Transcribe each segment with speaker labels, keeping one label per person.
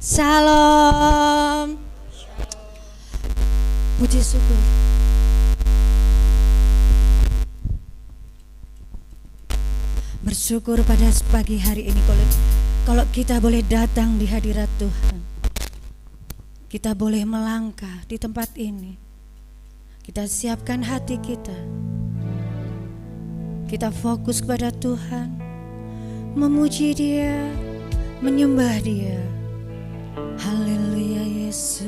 Speaker 1: Salam. Puji syukur. Bersyukur pada pagi hari ini kalau kita boleh datang di hadirat Tuhan. Kita boleh melangkah di tempat ini. Kita siapkan hati kita. Kita fokus kepada Tuhan, memuji Dia, menyembah Dia. Haleluya Yesus,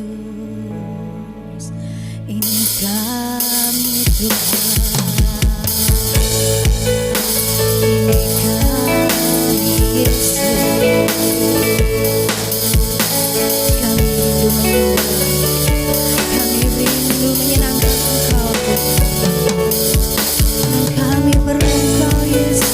Speaker 1: ini kami Tuhan, ini kami Yesus, kami rindu menyembah, kami rindu menyenangkan Engkau, dan kami perlu Engkau Yesus.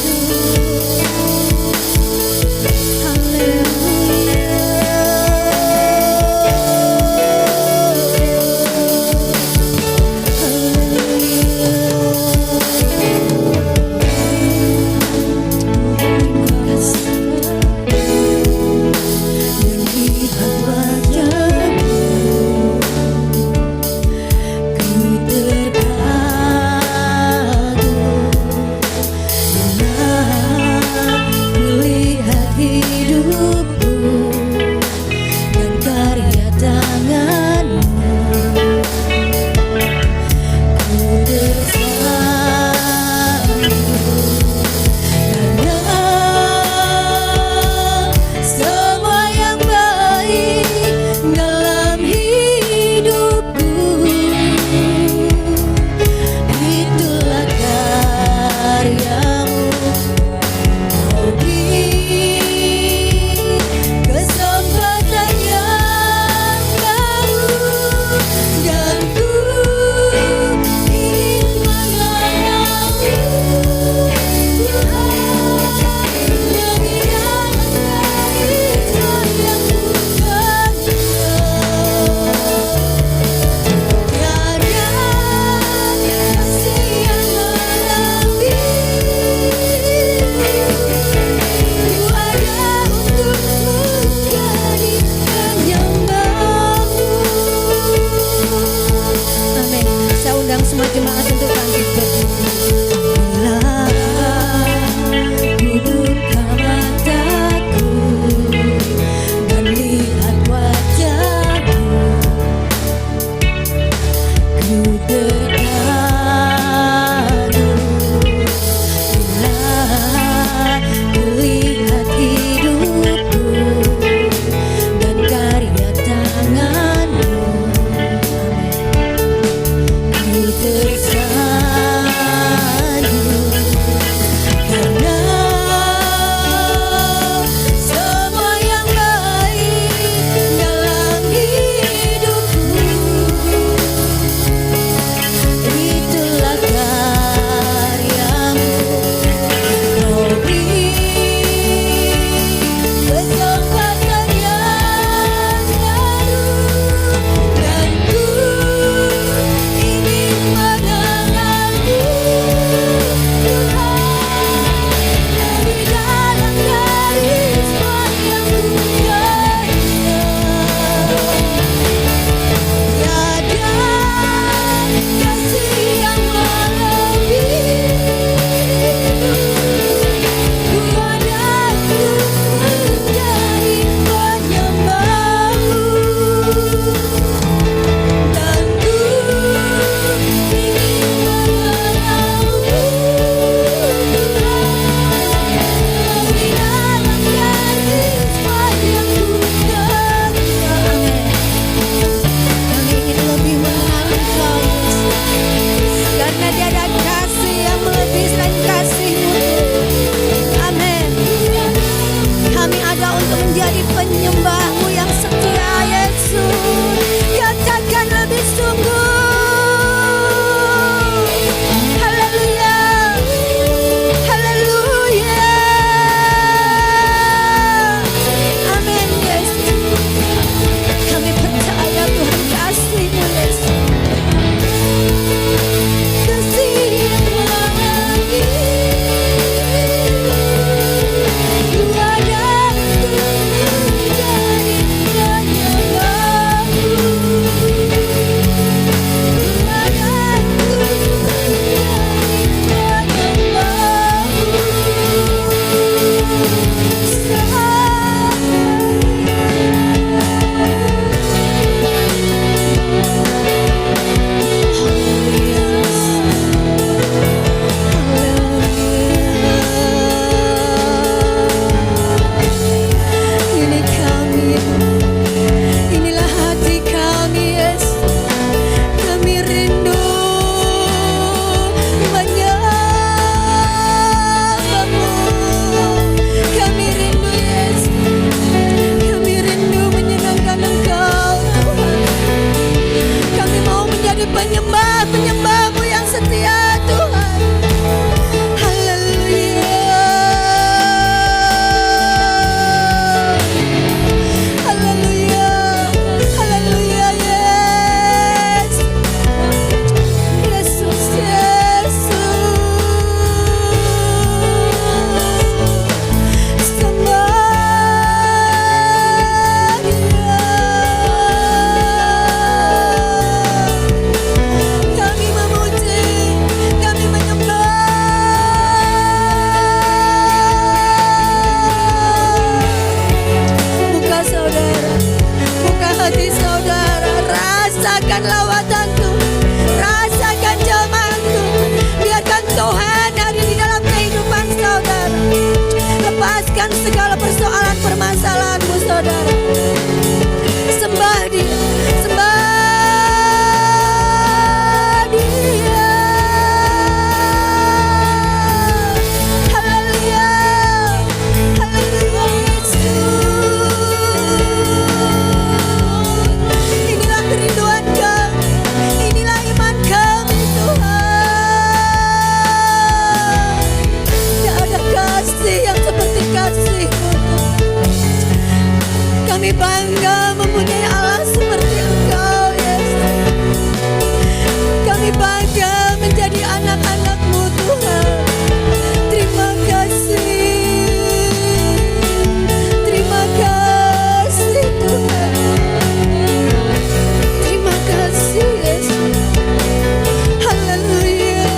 Speaker 1: Kami bangga mempunyai Allah seperti Engkau, Yesus. Kami bangga menjadi anak-anak-Mu, Tuhan. Terima kasih. Terima kasih, Tuhan. Terima kasih, Yesus. Haleluya.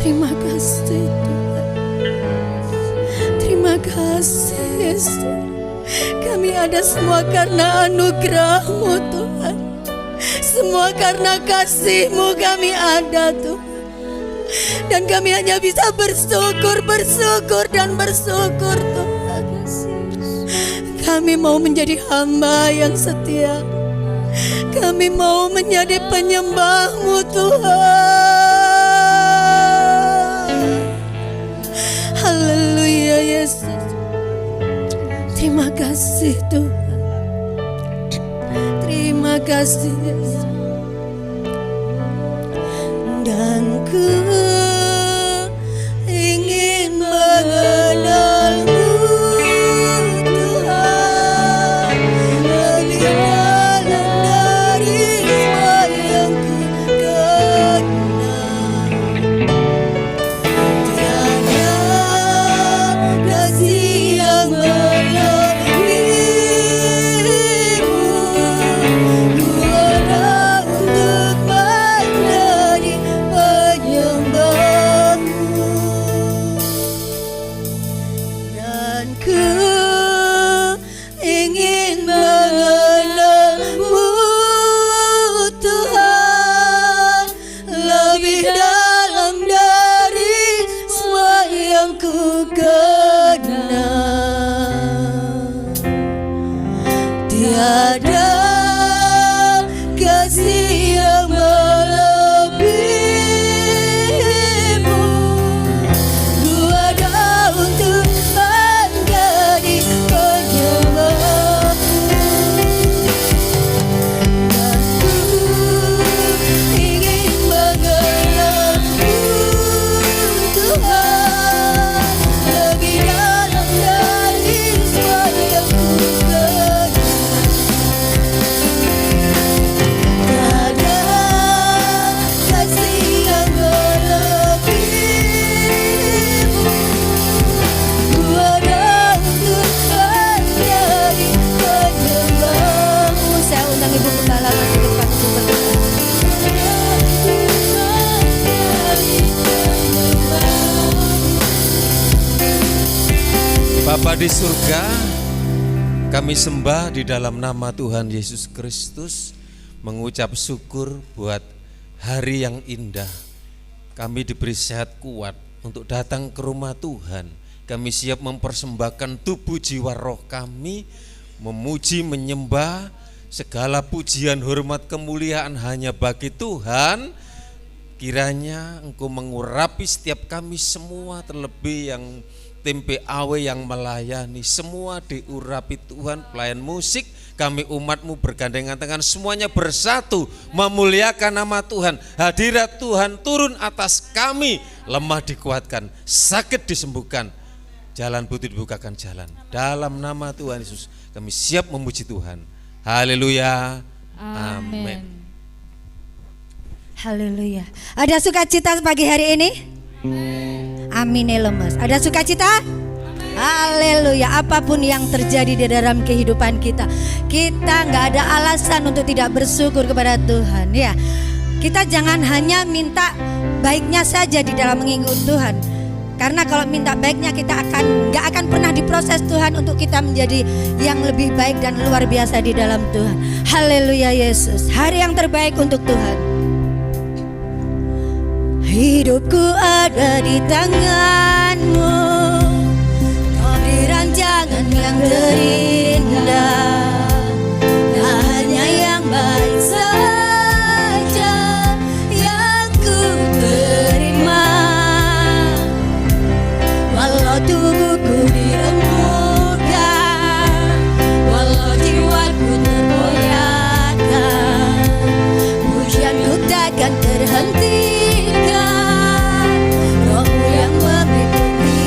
Speaker 1: Terima kasih, Tuhan. Terima kasih, Yesus. Kami ada semua karena anugerah-Mu, Tuhan. Semua karena kasih-Mu kami ada, Tuhan. Dan kami hanya bisa bersyukur, dan bersyukur, Tuhan. Kami mau menjadi hamba yang setia. Kami mau menjadi penyembah-Mu, Tuhan. Haleluya, Yesus. Terima kasih, Tuhan. Terima kasih, Yesus. Dan ku ingin mengenal-Mu, Tuhan, lebih dalam dari semua yang ku kenal. Tiada kasih yang melebihi-Mu. Ku ada untuk menjadi penyembah-Mu. Dan ku ingin mengenal-Mu, Tuhan, lebih dalam dari semua yang ku kenal. Tiada kasih yang melebihi-Mu. Ku ada untuk menjadi penyembah-Mu. Dan ku ingin mengenal-Mu, Tuhan, lebih dalam dari semua yang ku kenal. Tiada kasih yang melebihi-Mu. Ku ada untuk menjadi penyembah-Mu. Saya undang Ibu Gembala maju ke depan untuk berdoa.
Speaker 2: Bapa di surga, kami sembah di dalam nama Tuhan Yesus Kristus, mengucap syukur buat hari yang indah. Kami diberi sehat kuat untuk datang ke rumah Tuhan. Kami siap mempersembahkan tubuh, jiwa, roh kami, memuji, menyembah. Segala pujian, hormat, kemuliaan hanya bagi Tuhan. Kiranya Engkau mengurapi setiap kami semua, terlebih yang tim PAW yang melayani, semua diurapi Tuhan. Pelayan musik, kami umat-Mu bergandengan tangan, semuanya bersatu memuliakan nama Tuhan. Hadirat Tuhan turun atas kami, lemah dikuatkan, sakit disembuhkan, jalan putih dibukakan jalan. Dalam nama Tuhan Yesus kami siap memuji Tuhan. Haleluya. Amin.
Speaker 1: Haleluya. Ada sukacita pagi hari ini? Amin ya lemes. Ada sukacita? Haleluya. Apapun yang terjadi di dalam kehidupan kita, kita nggak ada alasan untuk tidak bersyukur kepada Tuhan ya. Kita jangan hanya minta baiknya saja di dalam mengikut Tuhan. Karena kalau minta baiknya kita nggak akan pernah diproses Tuhan untuk kita menjadi yang lebih baik dan luar biasa di dalam Tuhan. Haleluya Yesus. Hari yang terbaik untuk Tuhan. Hidupku ada di tangan-Mu, Kau beri rancangan yang terindah. Tak hanya yang baik saja yang ku terima, walau tubuhku diremukkan, walau jiwaku tergoyahkan, pujianku takkan terhentikan, Roh-Mu yang memberi penghiburan.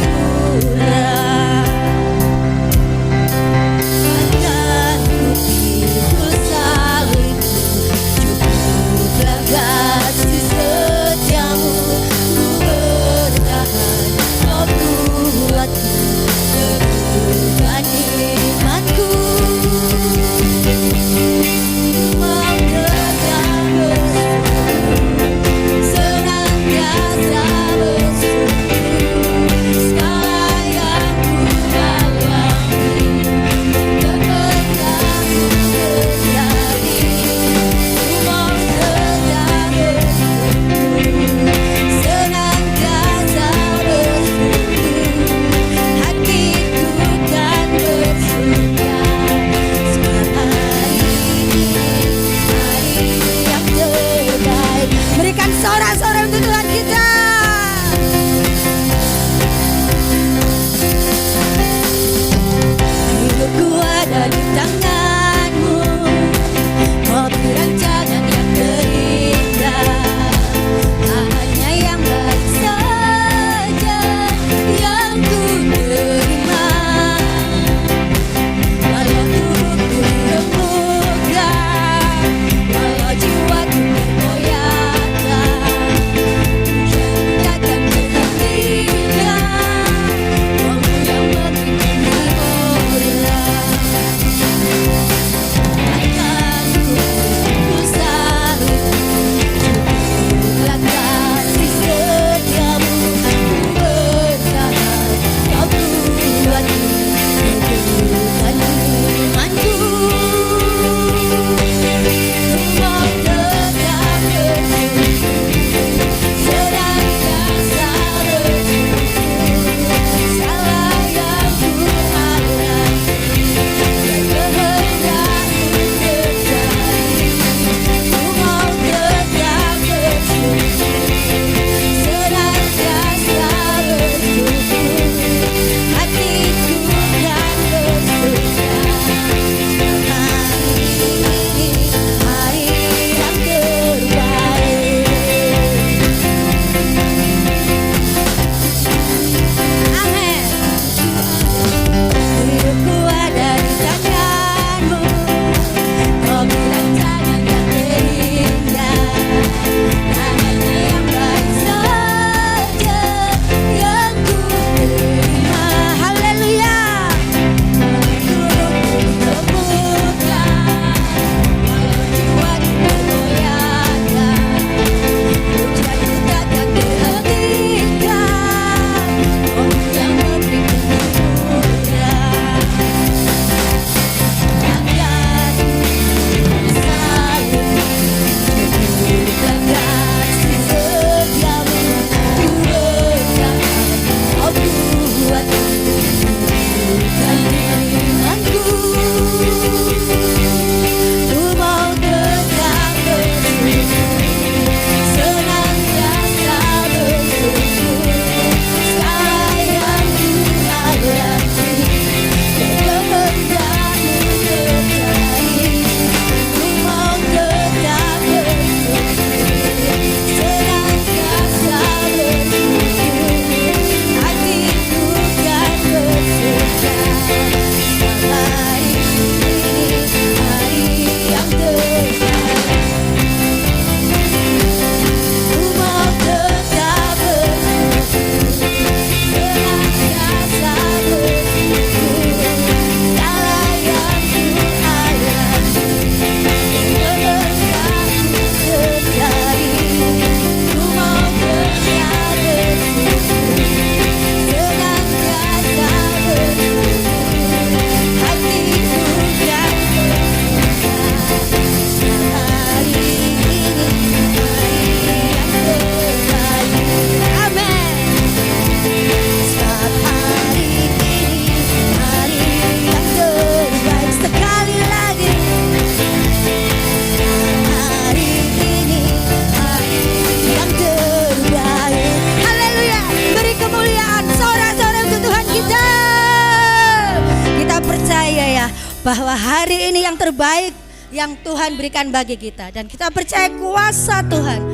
Speaker 1: bahwa hari ini yang terbaik yang Tuhan berikan bagi kita, dan kita percaya kuasa Tuhan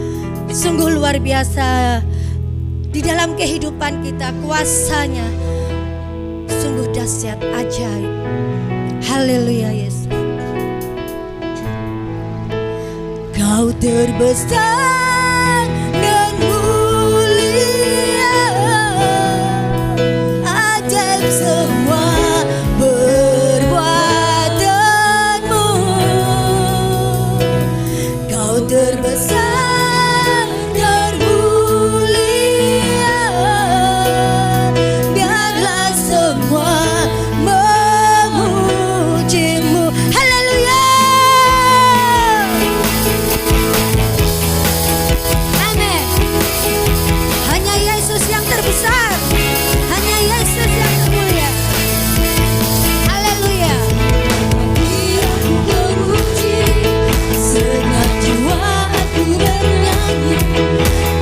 Speaker 1: sungguh luar biasa di dalam kehidupan kita. Kuasanya sungguh dahsyat, ajaib. Haleluya Yesus. Kau terbesar dan mulia, ajaib semua perbuatanmu. Kau terbesar dan mulia, biarlah semua memujimu. Haleluya. Amin. Hanya Yesus yang terbesar, hanya Yesus yang termulia. Haleluya. Aku memuji, segenap jiwa aku bernyanyi,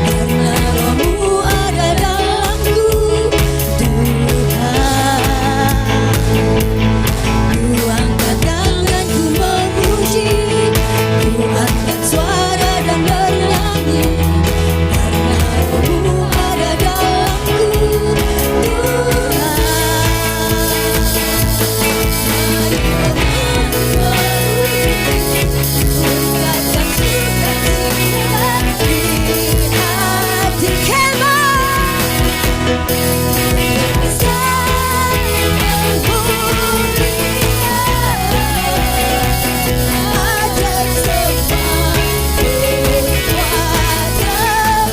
Speaker 1: karena Roh-Mu ada dalamku, Tuhan. Ku angkat tangan, ku memuji, ku angkat suara dan bernyanyi, karena Roh-Mu ada dalamku, Tuhan. Ungkapkan sukacita di hati kami. Besar dan mulia, ajaib semua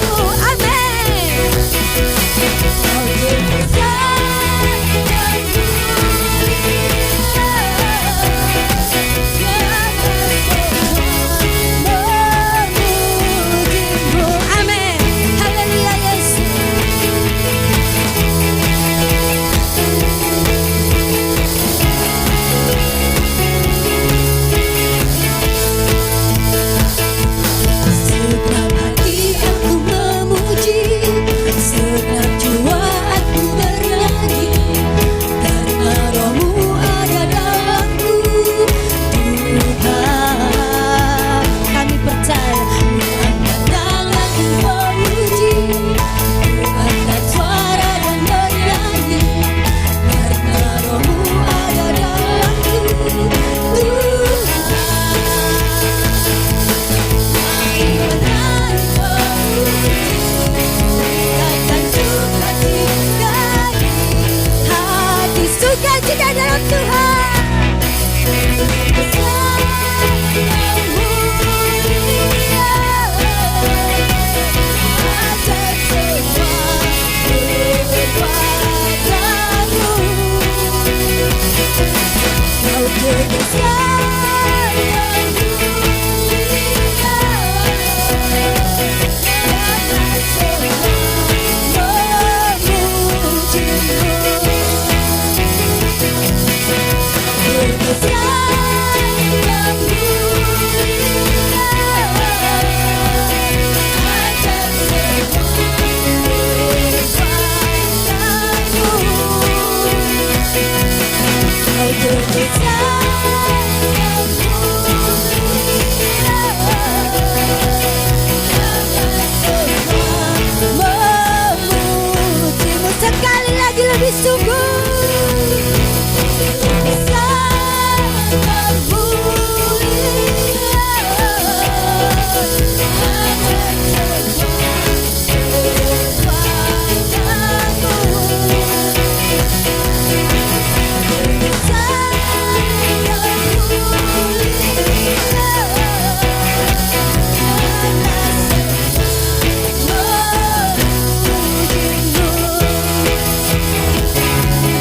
Speaker 1: perbuatanmu. Amin. Kau terbesar dan mulia, memujimu. Amin. Haleluya Yesus. Segenap hati aku memuji, segenap jiwa aku bernyanyi, karena Roh-Mu ada dalamku, Tuhan. Kami percaya, ku angkat tangan, ku memuji, ku angkat suara dan bernyanyi, karena Roh-Mu ada dalamku, Tuhan. Sukacita dalam Tuhan. Besar dan mulia, ajaib semua perbuatanmu. Kau terbesar dan mulia, biarlah semua memujimu. Terbesar dan mulia, ajaib semua perbuatanmu. Kau terbesar dan mulia, biarlah semua memujimu. Sekali lagi lebih sungguh. Besar dan mulia, ajaib semua perbuatanmu. Besar dan mulia,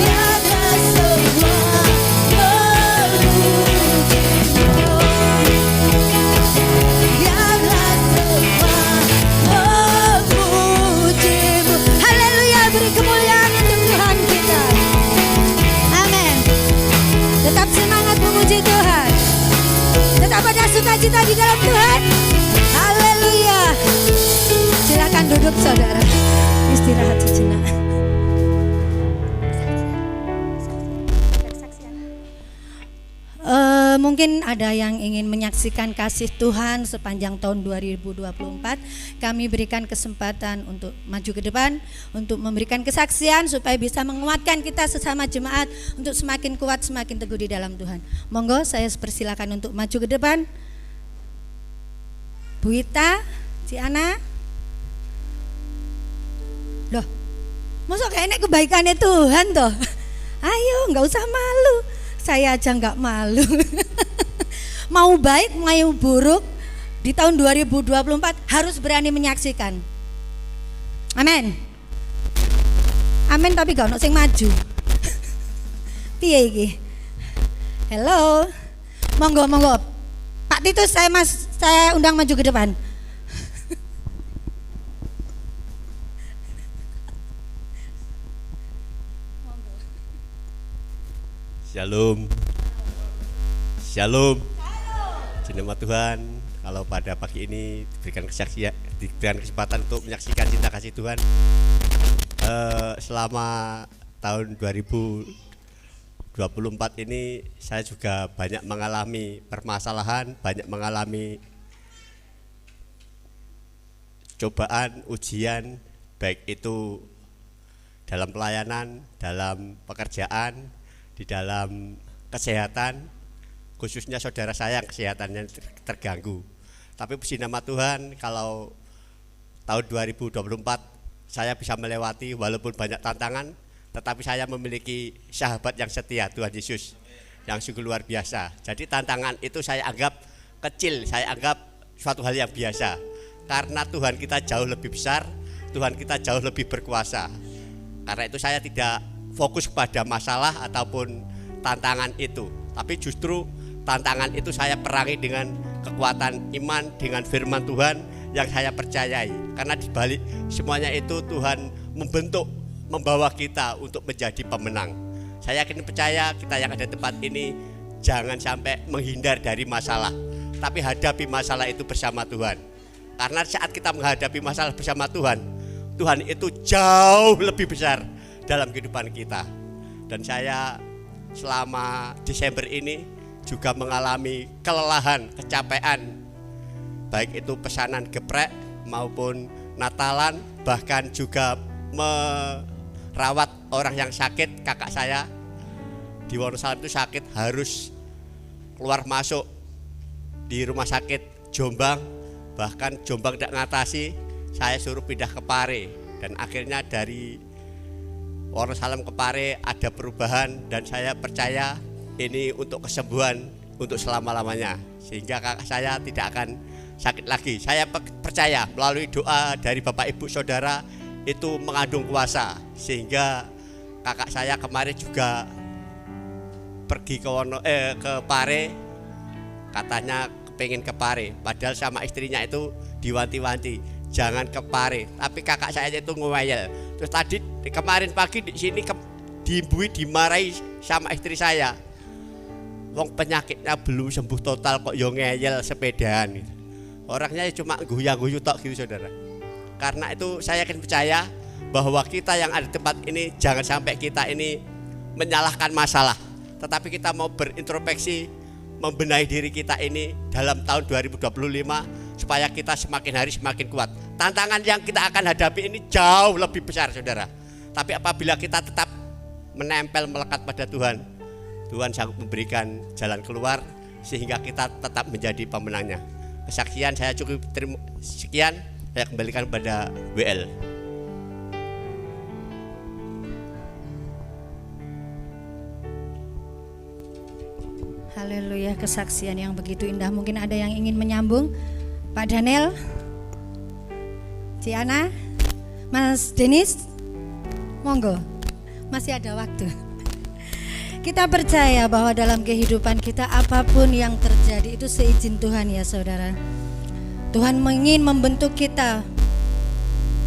Speaker 1: biarlah semua memujimu. Biarlah semua memujimu. Haleluya, beri kemuliaan untuk Tuhan kita. Amin. Tetap semangat memuji Tuhan. Tetap ada sukacita di dalam Tuhan. Haleluya. Silakan duduk saudara. Istirahat sejenak. Mungkin ada yang ingin menyaksikan kasih Tuhan sepanjang tahun 2024. Kami berikan kesempatan untuk maju ke depan, untuk memberikan kesaksian supaya bisa menguatkan kita sesama jemaat untuk semakin kuat, semakin teguh di dalam Tuhan. Monggo saya persilakan untuk maju ke depan. Bu Ita, Ciana. Loh, masa kayaknya kebaikannya Tuhan toh? Ayo, nggak usah malu. Saya aja nggak malu. Mau baik, mau buruk, di tahun 2024 harus berani menyaksikan. Amin. Amin, tapi gak ono sing maju. Piye iki? Halo. Monggo. Pak Titus, saya undang maju ke depan.
Speaker 3: Shalom. Nama Tuhan, kalau pada pagi ini diberikan kesempatan untuk menyaksikan cinta kasih Tuhan selama tahun 2024 ini saya juga banyak mengalami permasalahan, banyak mengalami cobaan, ujian, baik itu dalam pelayanan, dalam pekerjaan, di dalam kesehatan, khususnya saudara saya yang kesehatannya terganggu. Tapi puji nama Tuhan, kalau tahun 2024 saya bisa melewati walaupun banyak tantangan, tetapi saya memiliki sahabat yang setia, Tuhan Yesus, yang sungguh luar biasa. Jadi tantangan itu saya anggap kecil, saya anggap suatu hal yang biasa, karena Tuhan kita jauh lebih besar, Tuhan kita jauh lebih berkuasa. Karena itu saya tidak fokus pada masalah ataupun tantangan itu, tapi justru tantangan itu saya perangi dengan kekuatan iman, dengan firman Tuhan yang saya percayai. Karena di balik semuanya itu Tuhan membentuk, membawa kita untuk menjadi pemenang. Saya yakin percaya kita yang ada di tempat ini jangan sampai menghindar dari masalah, tapi hadapi masalah itu bersama Tuhan. Karena saat kita menghadapi masalah bersama Tuhan, Tuhan itu jauh lebih besar dalam kehidupan kita. Dan saya selama Desember ini juga mengalami kelelahan, kecapean, baik itu pesanan geprek maupun Natalan, bahkan juga merawat orang yang sakit. Kakak saya di Wonosalam itu sakit, harus keluar masuk di rumah sakit Jombang, bahkan Jombang tidak ngatasi, saya suruh pindah ke Pare, dan akhirnya dari Wonosalam ke Pare ada perubahan, dan saya percaya ini untuk kesembuhan untuk selama-lamanya, sehingga kakak saya tidak akan sakit lagi. Saya percaya melalui doa dari Bapak Ibu Saudara itu mengandung kuasa, sehingga kakak saya kemarin juga pergi ke Pare, katanya pengen ke Pare, padahal sama istrinya itu diwanti-wanti jangan ke Pare, tapi kakak saya itu ngeyel. Terus tadi kemarin pagi di sini dimarahi sama istri saya. Wong penyakitnya belum sembuh total kok yo ngeyel sepedaan. Orangnya cuma guyu-guyu tok gitu saudara. Karena itu saya yakin percaya bahwa kita yang ada di tempat ini jangan sampai kita ini menyalahkan masalah, tetapi kita mau berintrospeksi, membenahi diri kita ini dalam tahun 2025 supaya kita semakin hari semakin kuat. Tantangan yang kita akan hadapi ini jauh lebih besar saudara. Tapi apabila kita tetap menempel melekat pada Tuhan, Tuhan sanggup memberikan jalan keluar sehingga kita tetap menjadi pemenangnya. Kesaksian saya cukup sekian, saya kembalikan pada WL.
Speaker 1: Haleluya, kesaksian yang begitu indah. Mungkin ada yang ingin menyambung. Pak Daniel, Ciana, Mas Denis, monggo, masih ada waktu. Kita percaya bahwa dalam kehidupan kita apapun yang terjadi itu seizin Tuhan ya saudara. Tuhan ingin membentuk kita,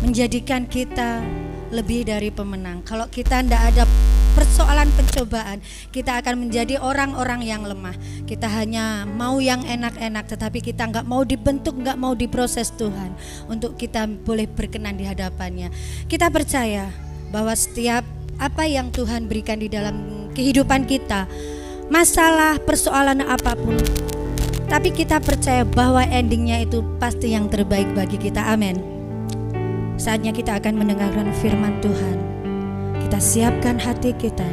Speaker 1: menjadikan kita lebih dari pemenang. Kalau kita tidak ada persoalan pencobaan, kita akan menjadi orang-orang yang lemah. Kita hanya mau yang enak-enak, tetapi kita nggak mau dibentuk, nggak mau diproses Tuhan untuk kita boleh berkenan di hadapannya. Kita percaya bahwa setiap apa yang Tuhan berikan di dalam kehidupan kita, masalah, persoalan apapun. Tapi kita percaya bahwa endingnya itu pasti yang terbaik bagi kita. Amin. Saatnya kita akan mendengarkan firman Tuhan. Kita siapkan hati kita.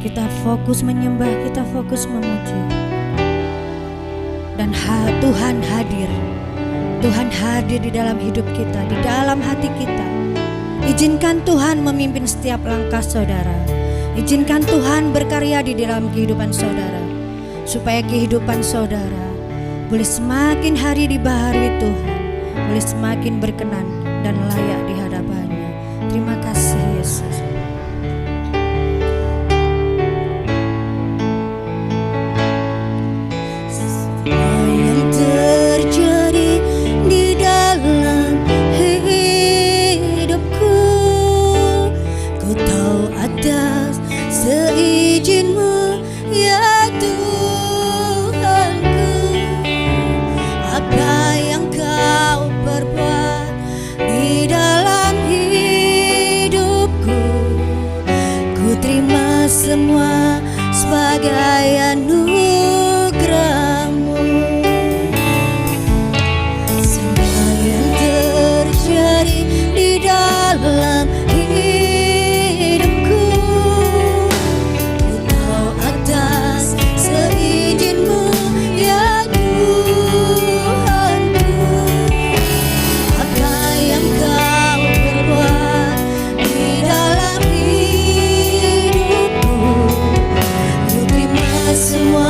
Speaker 1: Kita fokus menyembah, kita fokus memuji. Dan Tuhan hadir. Tuhan hadir di dalam hidup kita, di dalam hati kita. Izinkan Tuhan memimpin setiap langkah saudara. Izinkan Tuhan berkarya di dalam kehidupan saudara, supaya kehidupan saudara boleh semakin hari dibaharui Tuhan, boleh semakin berkenan dan layak di hadapannya. Terima kasih Yesus. Yang terjadi di dalam hidupku, Kau tahu atas seizin-Mu ya Tuhanku. Apa yang Kau perbuat di dalam hidupku, ku terima semua sebagai anugerah-Mu. Semua yang terjadi di dalam hidupku, ku tahu atas seizin-Mu ya Tuhanku. Apa yang Kau perbuat di dalam hidupku, ku terima semua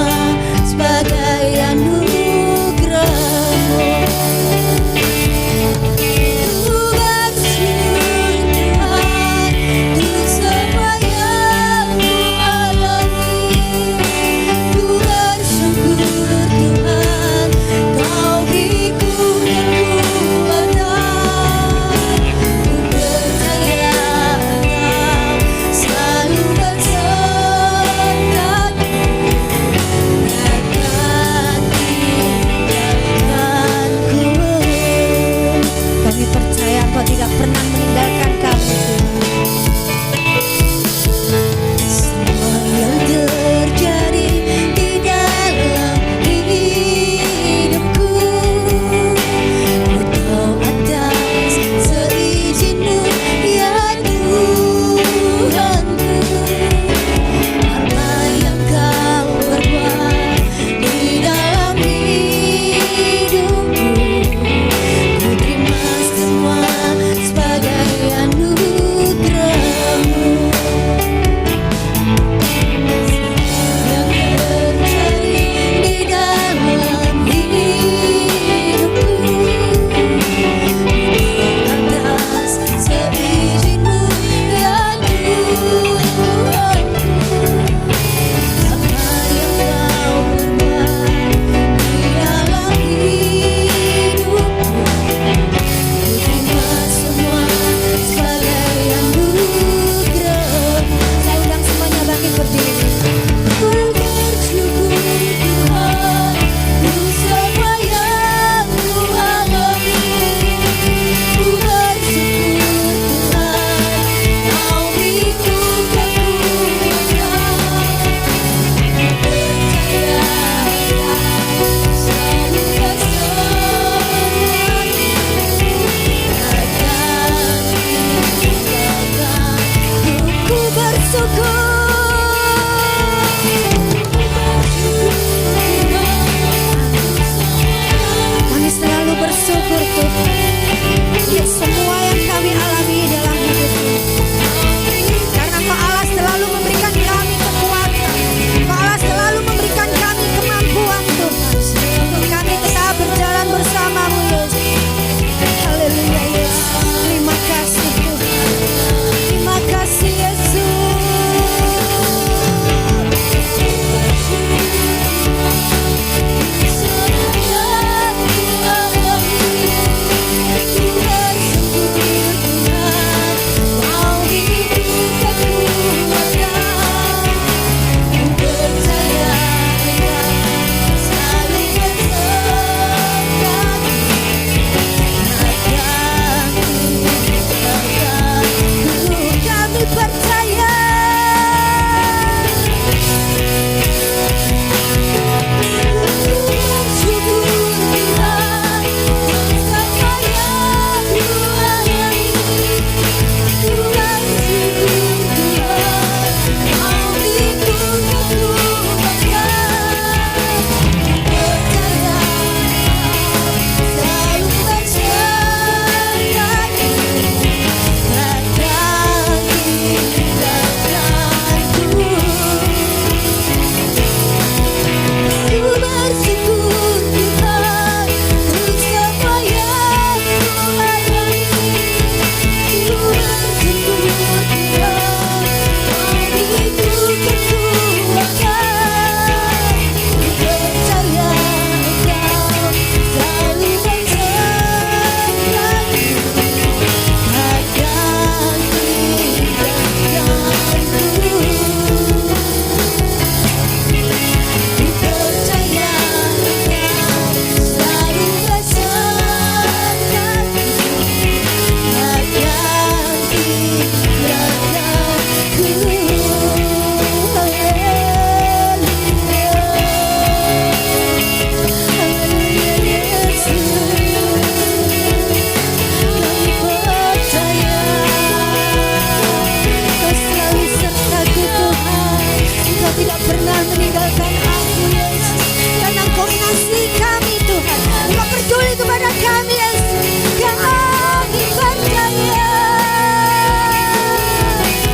Speaker 1: tidak pernah meninggalkan aku Yesus. Dan Engkau mengasihi kami Tuhan, Engkau peduli kepada kami Yesus. Kami percaya,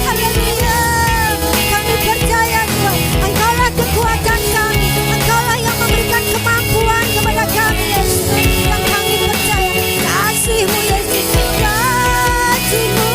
Speaker 1: haleluya. Kami percaya Tuhan, Engkaulah kekuatan kami, Engkaulah yang memberikan kemampuan kepada kami Yesus. Dan kami percaya kasih-Mu Yesus, kasih-Mu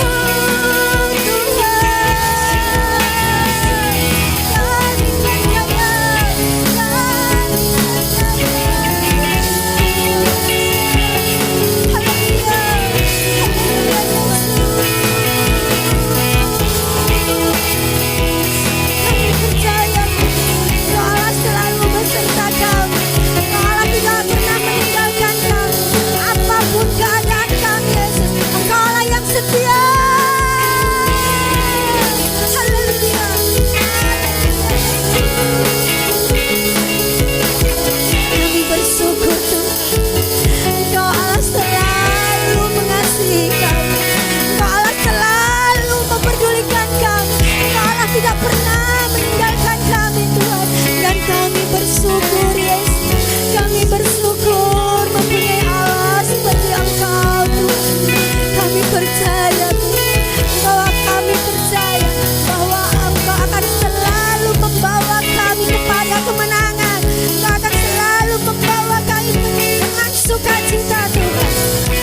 Speaker 1: tidak pernah meninggalkan kami Tuhan. Dan kami bersyukur Yesus, kami bersyukur mempunyai Allah seperti Engkau Tuhan. Kami percaya Tuhan, bahwa kami percaya bahwa Engkau akan selalu membawa kami kepada kemenangan. Engkau akan selalu membawa kami dengan sukacita Tuhan.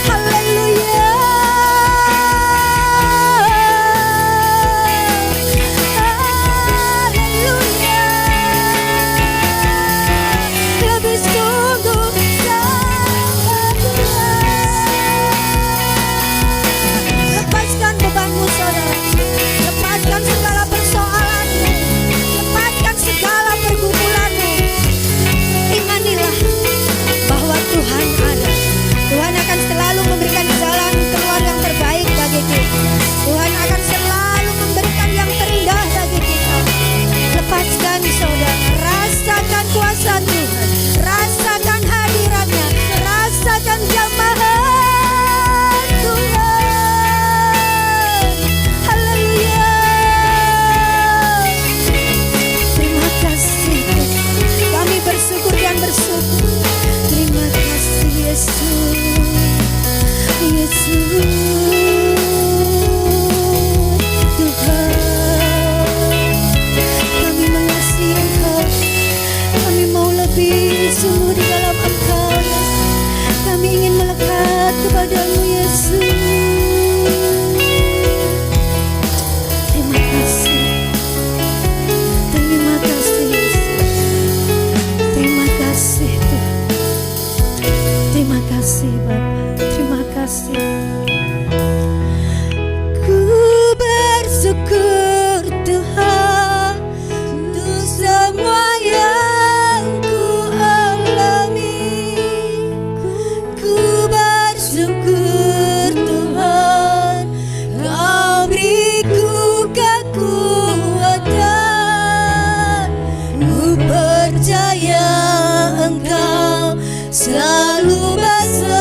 Speaker 1: Haleluya. Lepaskan segala persoalanmu, lepaskan segala pergumulanmu. Imanilah bahwa Tuhan ada. Tuhan akan selalu memberikan jalan keluar yang terbaik bagi kita. Tuhan akan selalu memberikan yang terindah bagi kita. Lepaskan saudara, rasakan kuasa Tuhan, rasakan hadiratnya, rasakan jamahan Tuhan. Bersyukur dan bersyukur. Terima kasih Yesus, Yesus Tuhan. Kami mengasihi Engkau, kami mau lebih sungguh di dalam Engkau Yesus. Kami ingin melekat kepadamu Yesus. Terima kasih, terima kasih Yesus. Terima kasih Tuhan, terima kasih Bapa, terima kasih. Ku bersyukur Tuhan untuk semua yang ku alami. Ku bersyukur Tuhan, Kau beriku kekuatan. Ku percaya Engkau selalu besertaku,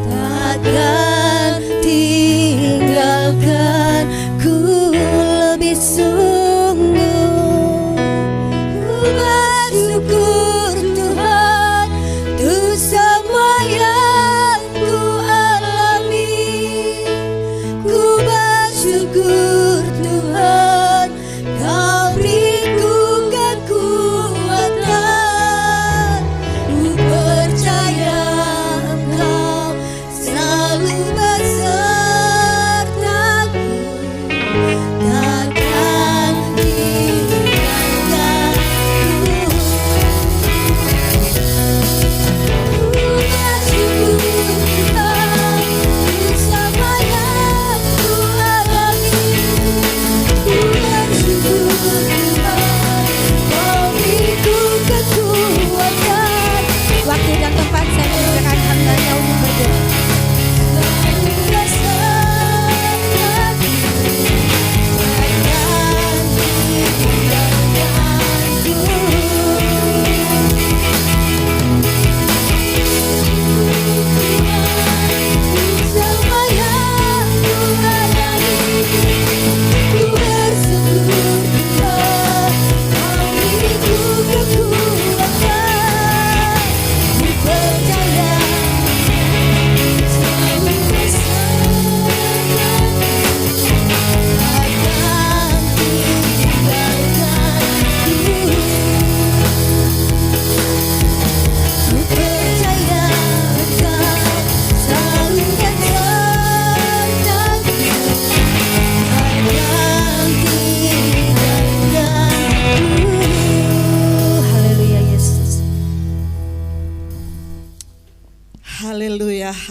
Speaker 1: takkan tinggalkan ku lebih sungguh. Ku bersyukur Tuhan untuk semua yang ku alami. Ku bersyukur Tuhan, Kau beriku kekuatan. Ku percaya Engkau selalu besertaku, takkan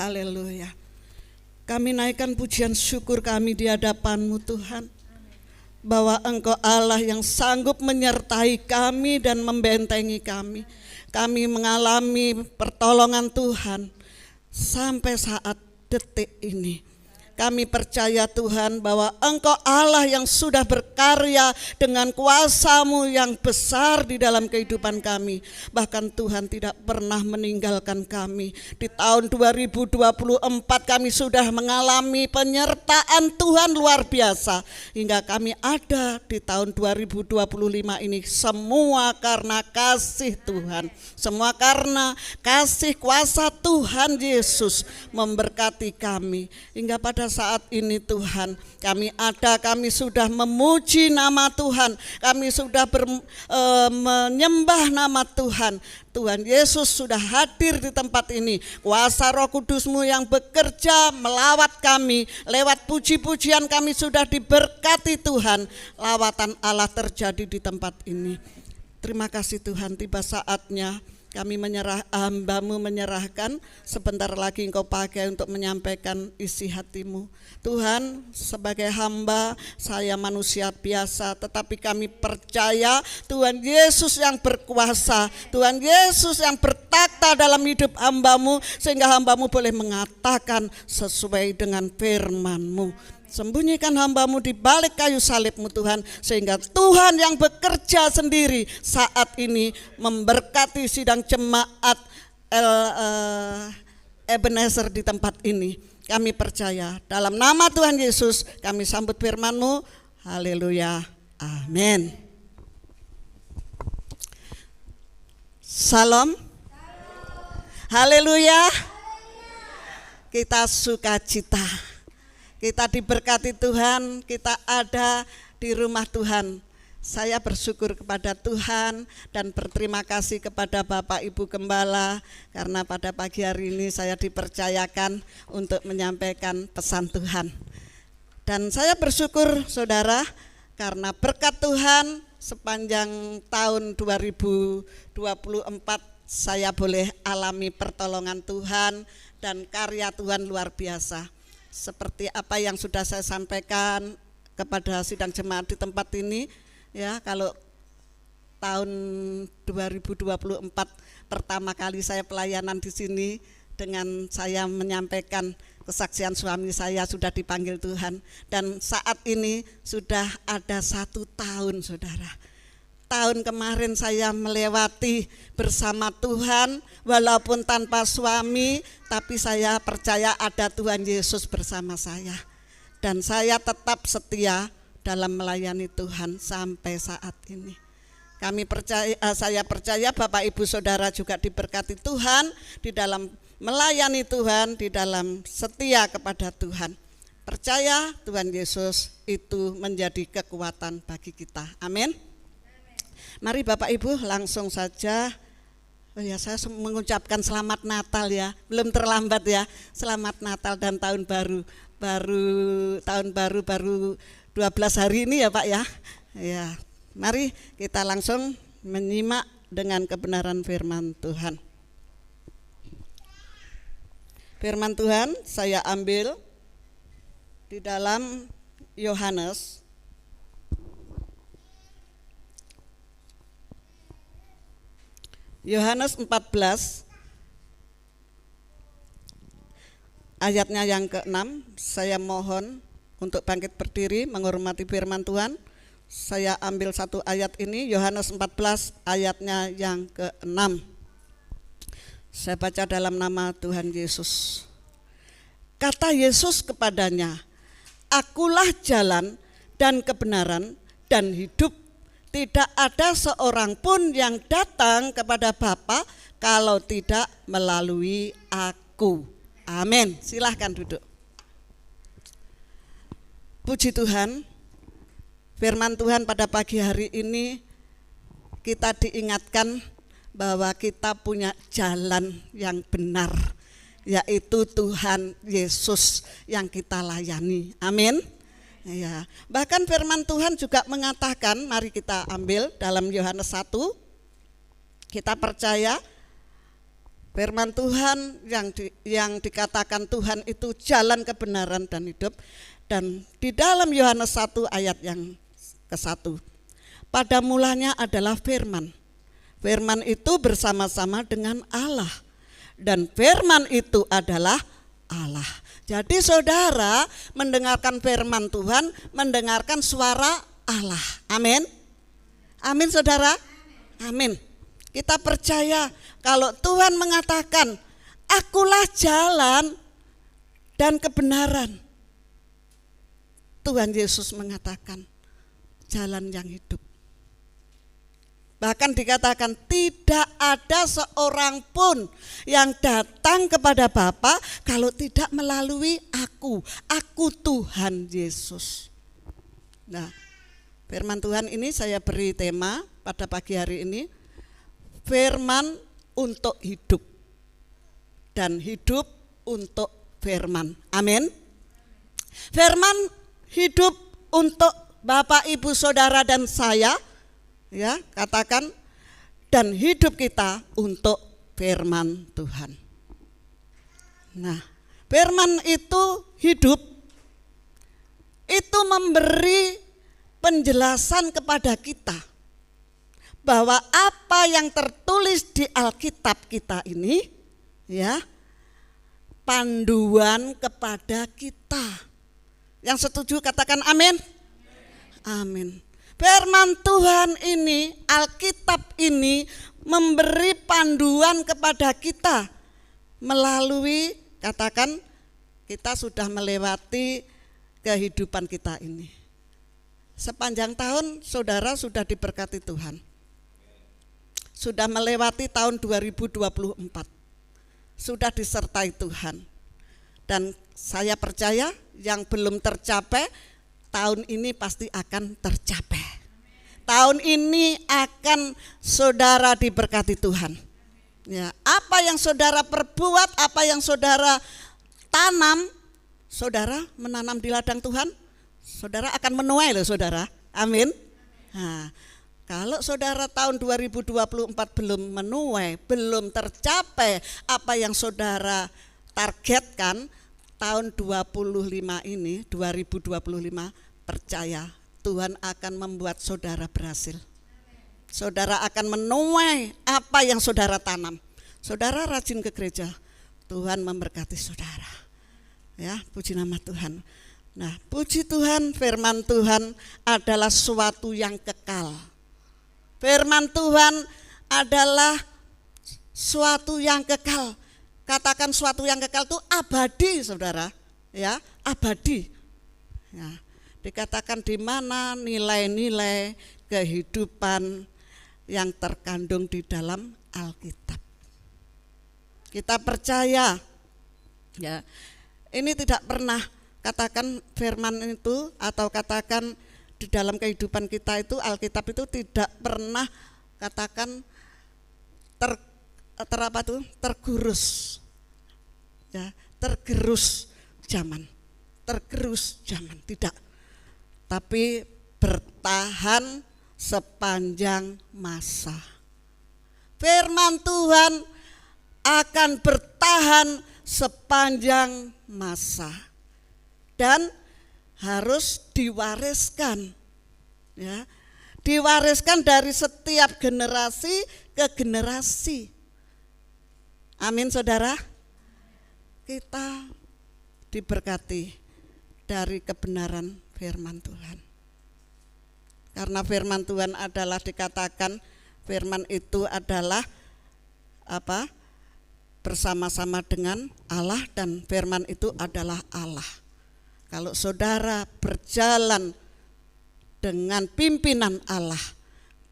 Speaker 4: Haleluya. Kami naikkan pujian syukur kami di hadapan-Mu Tuhan, bahwa Engkau Allah yang sanggup menyertai kami dan membentengi kami. Kami mengalami pertolongan Tuhan sampai saat detik ini. Kami percaya Tuhan bahwa Engkau Allah yang sudah berkarya dengan kuasa-Mu yang besar di dalam kehidupan kami. Bahkan Tuhan tidak pernah meninggalkan kami. Di tahun 2024 kami sudah mengalami penyertaan Tuhan luar biasa. Hingga kami ada di tahun 2025 ini, semua karena kasih Tuhan. Semua karena kasih kuasa Tuhan Yesus memberkati kami. Hingga pada saat ini Tuhan, kami sudah memuji nama Tuhan, kami sudah menyembah nama Tuhan. Tuhan Yesus sudah hadir di tempat ini. Kuasa Roh Kudus-Mu yang bekerja melawat kami. Lewat puji-pujian kami sudah diberkati Tuhan. Lawatan Allah terjadi di tempat ini. Terima kasih Tuhan, tiba saatnya kami hamba-Mu menyerahkan, sebentar lagi Engkau pakai untuk menyampaikan isi hati-Mu. Tuhan, sebagai hamba, saya manusia biasa, tetapi kami percaya Tuhan Yesus yang berkuasa, Tuhan Yesus yang bertakhta dalam hidup hamba-Mu, sehingga hamba-Mu boleh mengatakan sesuai dengan firman-Mu. Sembunyikan hamba-Mu di balik kayu salib-Mu Tuhan, sehingga Tuhan yang bekerja sendiri saat ini memberkati sidang jemaat Ebenezer di tempat ini. Kami percaya dalam nama Tuhan Yesus kami sambut firman-Mu. Haleluya, amin. Salam. Haleluya. Kita sukacita. Kita diberkati Tuhan, kita ada di rumah Tuhan. Saya bersyukur kepada Tuhan dan berterima kasih kepada Bapak Ibu Gembala, karena pada pagi hari ini saya dipercayakan untuk menyampaikan pesan Tuhan. Dan saya bersyukur saudara, karena berkat Tuhan sepanjang tahun 2024 saya boleh alami pertolongan Tuhan dan karya Tuhan luar biasa. Seperti apa yang sudah saya sampaikan kepada sidang jemaat di tempat ini, ya, kalau tahun 2024 pertama kali saya pelayanan di sini, dengan saya menyampaikan kesaksian suami saya sudah dipanggil Tuhan, dan saat ini sudah ada 1 tahun saudara. Tahun kemarin saya melewati bersama Tuhan, walaupun tanpa suami, tapi saya percaya ada Tuhan Yesus bersama saya. Dan saya tetap setia dalam melayani Tuhan sampai saat ini. Saya percaya Bapak Ibu Saudara juga diberkati Tuhan di dalam melayani Tuhan, di dalam setia kepada Tuhan. Percaya Tuhan Yesus itu menjadi kekuatan bagi kita. Amin. Mari Bapak Ibu langsung saja. Oh ya, saya mengucapkan selamat Natal ya, belum terlambat ya. Selamat Natal dan tahun baru. Tahun baru 12 hari ini ya Pak ya. Ya, mari kita langsung menyimak dengan kebenaran firman Tuhan. Firman Tuhan saya ambil di dalam Yohanes Yohanes 14 ayatnya yang ke-6. Saya mohon untuk bangkit berdiri menghormati firman Tuhan. Saya ambil satu ayat ini, Yohanes 14 ayatnya yang ke-6. Saya baca dalam nama Tuhan Yesus. Kata Yesus kepadanya, "Akulah jalan dan kebenaran dan hidup. Tidak ada seorang pun yang datang kepada Bapa kalau tidak melalui aku." Amin. Silahkan duduk. Puji Tuhan, firman Tuhan pada pagi hari ini kita diingatkan bahwa kita punya jalan yang benar, yaitu Tuhan Yesus yang kita layani. Amin. Ya, bahkan firman Tuhan juga mengatakan, mari kita ambil dalam Yohanes 1. Kita percaya Firman Tuhan yang dikatakan Tuhan itu jalan kebenaran dan hidup. Dan di dalam Yohanes 1 ayat yang ke-1, pada mulanya adalah firman. Firman itu bersama-sama dengan Allah, dan firman itu adalah Allah. Jadi saudara mendengarkan firman Tuhan, mendengarkan suara Allah. Amin. Amin saudara. Amin. Kita percaya kalau Tuhan mengatakan, akulah jalan dan kebenaran. Tuhan Yesus mengatakan jalan yang hidup. Bahkan dikatakan tidak ada seorang pun yang datang kepada Bapa kalau tidak melalui aku. Aku Tuhan Yesus. Nah, firman Tuhan ini saya beri tema pada pagi hari ini. Firman untuk hidup. Dan hidup untuk firman. Amin. Firman hidup untuk Bapak, Ibu, Saudara dan saya, ya, katakan, dan hidup kita untuk firman Tuhan. Nah, firman itu hidup, itu memberi penjelasan kepada kita bahwa apa yang tertulis di Alkitab kita ini, ya, panduan kepada kita. Yang setuju katakan amin. Amin. Firman Tuhan ini, Alkitab ini memberi panduan kepada kita melalui, katakan, kita sudah melewati kehidupan kita ini. Sepanjang tahun saudara sudah diberkati Tuhan. Sudah melewati tahun 2024. Sudah disertai Tuhan. Dan saya percaya yang belum tercapai tahun ini pasti akan tercapai. Tahun ini akan saudara diberkati Tuhan. Ya, apa yang saudara perbuat, apa yang saudara tanam, saudara menanam di ladang Tuhan, saudara akan menuai loh saudara. Amin. Nah, kalau saudara tahun 2024 belum menuai, belum tercapai apa yang saudara targetkan, tahun 2025 ini, 2025, percaya Tuhan akan membuat saudara berhasil. Saudara akan menuai apa yang saudara tanam. Saudara rajin ke gereja, Tuhan memberkati saudara. Ya, puji nama Tuhan. Nah, puji Tuhan, firman Tuhan adalah suatu yang kekal. Firman Tuhan adalah suatu yang kekal. Katakan suatu yang kekal itu abadi, saudara, ya, abadi. Ya, dikatakan di mana nilai-nilai kehidupan yang terkandung di dalam Alkitab. Kita percaya, ya, ini tidak pernah katakan firman itu atau katakan di dalam kehidupan kita itu Alkitab itu tidak pernah katakan tergurus, ya, tergerus zaman, tidak, tapi bertahan sepanjang masa. Firman Tuhan akan bertahan sepanjang masa dan harus diwariskan, ya, diwariskan dari setiap generasi ke generasi. Amin saudara. Kita diberkati dari kebenaran firman Tuhan. Karena firman Tuhan adalah dikatakan firman itu adalah apa? Bersama-sama dengan Allah dan firman itu adalah Allah. Kalau saudara berjalan dengan pimpinan Allah,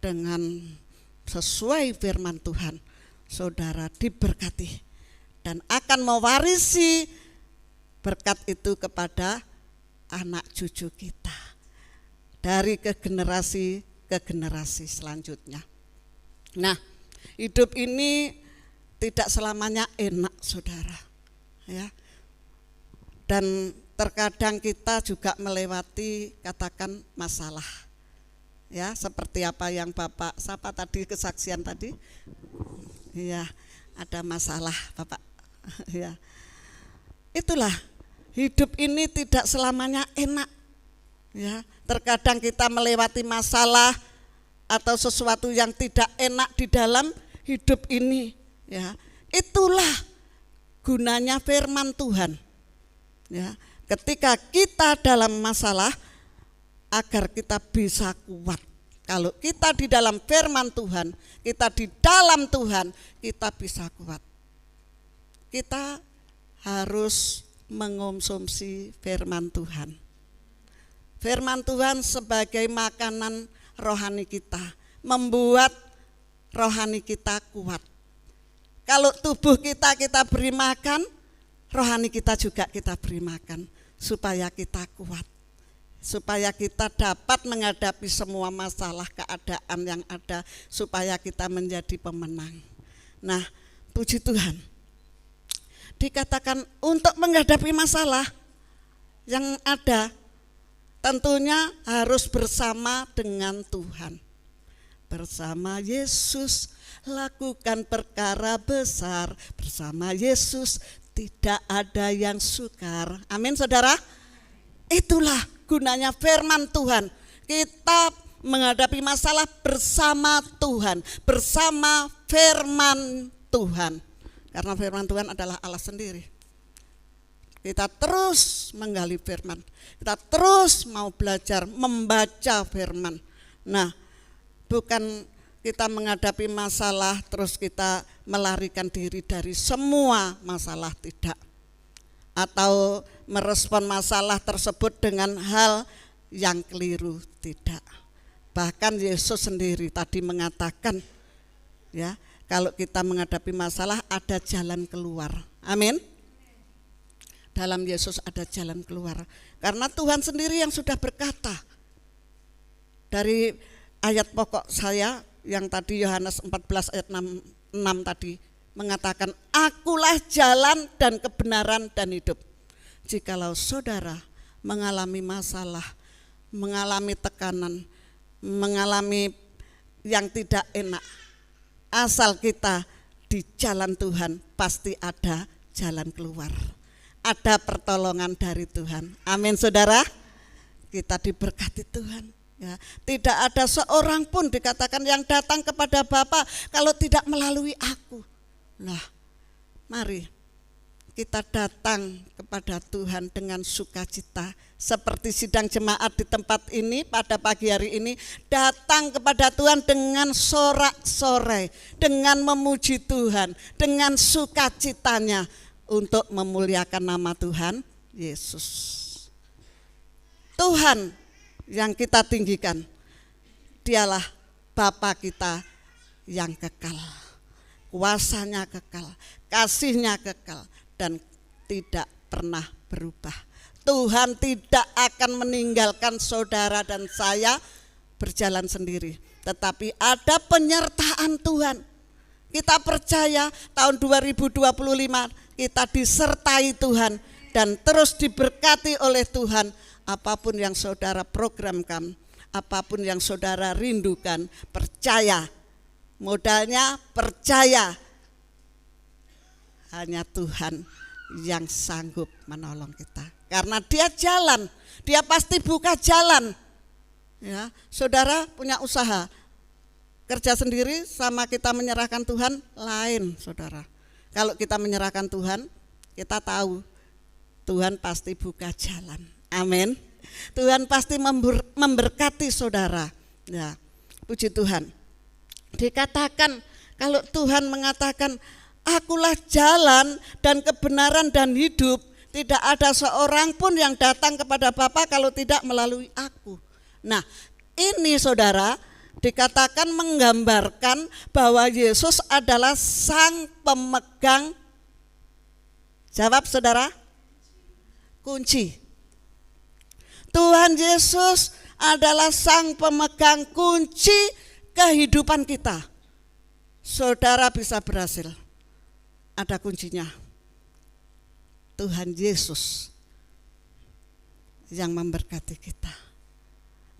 Speaker 4: dengan sesuai firman Tuhan, saudara diberkati dan akan mewarisi berkat itu kepada anak cucu kita dari ke generasi selanjutnya. Nah, hidup ini tidak selamanya enak, saudara, ya. Dan terkadang kita juga melewati katakan masalah, ya, seperti apa yang Bapak Sapa tadi, kesaksian tadi, ya, ada masalah, Bapak. Ya. Itulah, hidup ini tidak selamanya enak. Ya, terkadang kita melewati masalah atau sesuatu yang tidak enak di dalam hidup ini. Ya, itulah gunanya firman Tuhan. Ya, ketika kita dalam masalah, agar kita bisa kuat. Kalau kita di dalam firman Tuhan, kita di dalam Tuhan, kita bisa kuat. Kita harus mengonsumsi firman Tuhan. Firman Tuhan sebagai makanan rohani kita, membuat rohani kita kuat. Kalau tubuh kita beri makan, rohani kita juga kita beri makan, supaya kita kuat. Supaya kita dapat menghadapi semua masalah keadaan yang ada, supaya kita menjadi pemenang. Nah, puji Tuhan, dikatakan untuk menghadapi masalah yang ada, tentunya harus bersama dengan Tuhan. Bersama Yesus lakukan perkara besar, bersama Yesus tidak ada yang sukar. Amin, saudara. Itulah gunanya firman Tuhan. Kita menghadapi masalah bersama Tuhan, bersama firman Tuhan. Karena firman Tuhan adalah Allah sendiri. Kita terus menggali firman. Kita terus mau belajar membaca firman. Nah, bukan kita menghadapi masalah terus kita melarikan diri dari semua masalah, tidak. Atau merespon masalah tersebut dengan hal yang keliru, tidak. Bahkan Yesus sendiri tadi mengatakan, ya, kalau kita menghadapi masalah ada jalan keluar. Amin. Dalam Yesus ada jalan keluar. Karena Tuhan sendiri yang sudah berkata. Dari ayat pokok saya yang tadi Yohanes 14 ayat 6 tadi mengatakan, akulah jalan dan kebenaran dan hidup. Jikalau saudara mengalami masalah, mengalami tekanan, mengalami yang tidak enak, asal kita di jalan Tuhan, pasti ada jalan keluar. Ada pertolongan dari Tuhan. Amin, saudara. Kita diberkati Tuhan. Ya, tidak ada seorang pun dikatakan yang datang kepada Bapa kalau tidak melalui aku. Nah, mari kita datang kepada Tuhan dengan sukacita. Seperti sidang jemaat di tempat ini pada pagi hari ini, datang kepada Tuhan dengan sorak-sorai, dengan memuji Tuhan, dengan sukacitanya untuk memuliakan nama Tuhan Yesus. Tuhan yang kita tinggikan, dialah Bapa kita yang kekal. Kuasanya kekal, kasihnya kekal, dan tidak pernah berubah. Tuhan tidak akan meninggalkan saudara dan saya berjalan sendiri, tetapi ada penyertaan Tuhan. Kita percaya tahun 2025 kita disertai Tuhan dan terus diberkati oleh Tuhan. Apapun yang saudara programkan, apapun yang saudara rindukan, percaya. Modalnya percaya. Hanya Tuhan yang sanggup menolong kita. Karena dia jalan, dia pasti buka jalan. Ya, saudara punya usaha, kerja sendiri sama kita menyerahkan Tuhan lain, saudara. Kalau kita menyerahkan Tuhan, kita tahu Tuhan pasti buka jalan. Amin. Tuhan pasti memberkati saudara. Ya, puji Tuhan. Dikatakan kalau Tuhan mengatakan, akulah jalan dan kebenaran dan hidup, tidak ada seorang pun yang datang kepada Bapa kalau tidak melalui aku. Nah, ini saudara dikatakan menggambarkan bahwa Yesus adalah sang pemegang, jawab saudara, kunci. Tuhan Yesus adalah sang pemegang kunci kehidupan kita. Saudara bisa berhasil, ada kuncinya. Tuhan Yesus yang memberkati kita.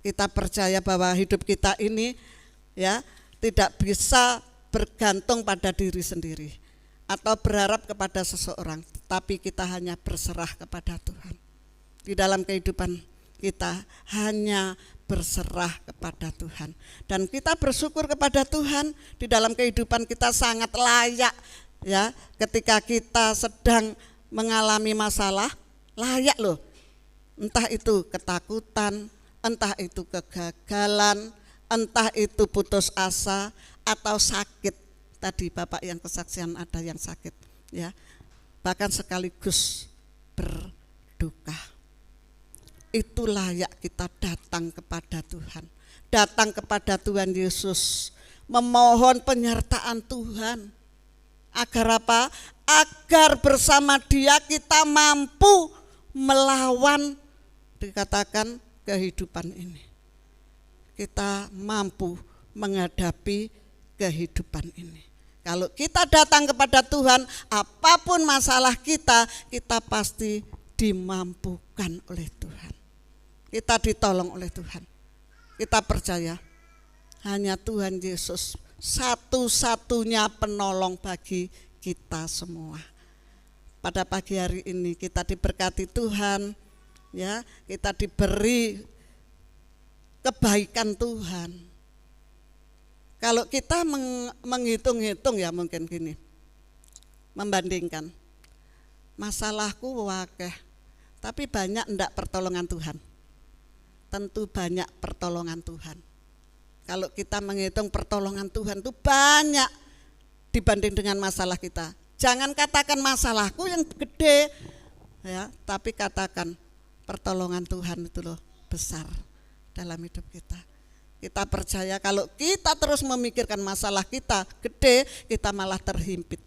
Speaker 4: Kita percaya bahwa hidup kita ini ya tidak bisa bergantung pada diri sendiri. atau berharap kepada seseorang, tapi kita hanya berserah kepada Tuhan. Di dalam kehidupan kita hanya berserah kepada Tuhan, dan kita bersyukur kepada Tuhan. Di dalam kehidupan kita sangat layak, ya, ketika kita sedang mengalami masalah, layak loh. Entah itu ketakutan, entah itu kegagalan, entah itu putus asa atau sakit. Tadi Bapak yang kesaksian ada yang sakit, ya, bahkan sekaligus berduka. Itu layak kita datang kepada Tuhan, datang kepada Tuhan Yesus, memohon penyertaan Tuhan. Agar apa? Agar bersama Dia kita mampu melawan, dikatakan, kehidupan ini. Kita mampu menghadapi kehidupan ini. Kalau kita datang kepada Tuhan, apapun masalah kita, kita pasti dimampukan oleh Tuhan. Kita ditolong oleh Tuhan. Kita percaya hanya Tuhan Yesus satu-satunya penolong bagi kita semua. Pada pagi hari ini kita diberkati Tuhan, ya, kita diberi kebaikan Tuhan. Kalau kita menghitung-hitung, ya mungkin gini, membandingkan, masalahku wakeh, tapi banyak enggak pertolongan Tuhan? Tentu banyak pertolongan Tuhan. Kalau kita menghitung pertolongan Tuhan itu banyak dibanding dengan masalah kita. Jangan katakan masalahku yang gede, ya, tapi katakan pertolongan Tuhan itu loh besar dalam hidup kita. Kita percaya kalau kita terus memikirkan masalah kita gede, kita malah terhimpit,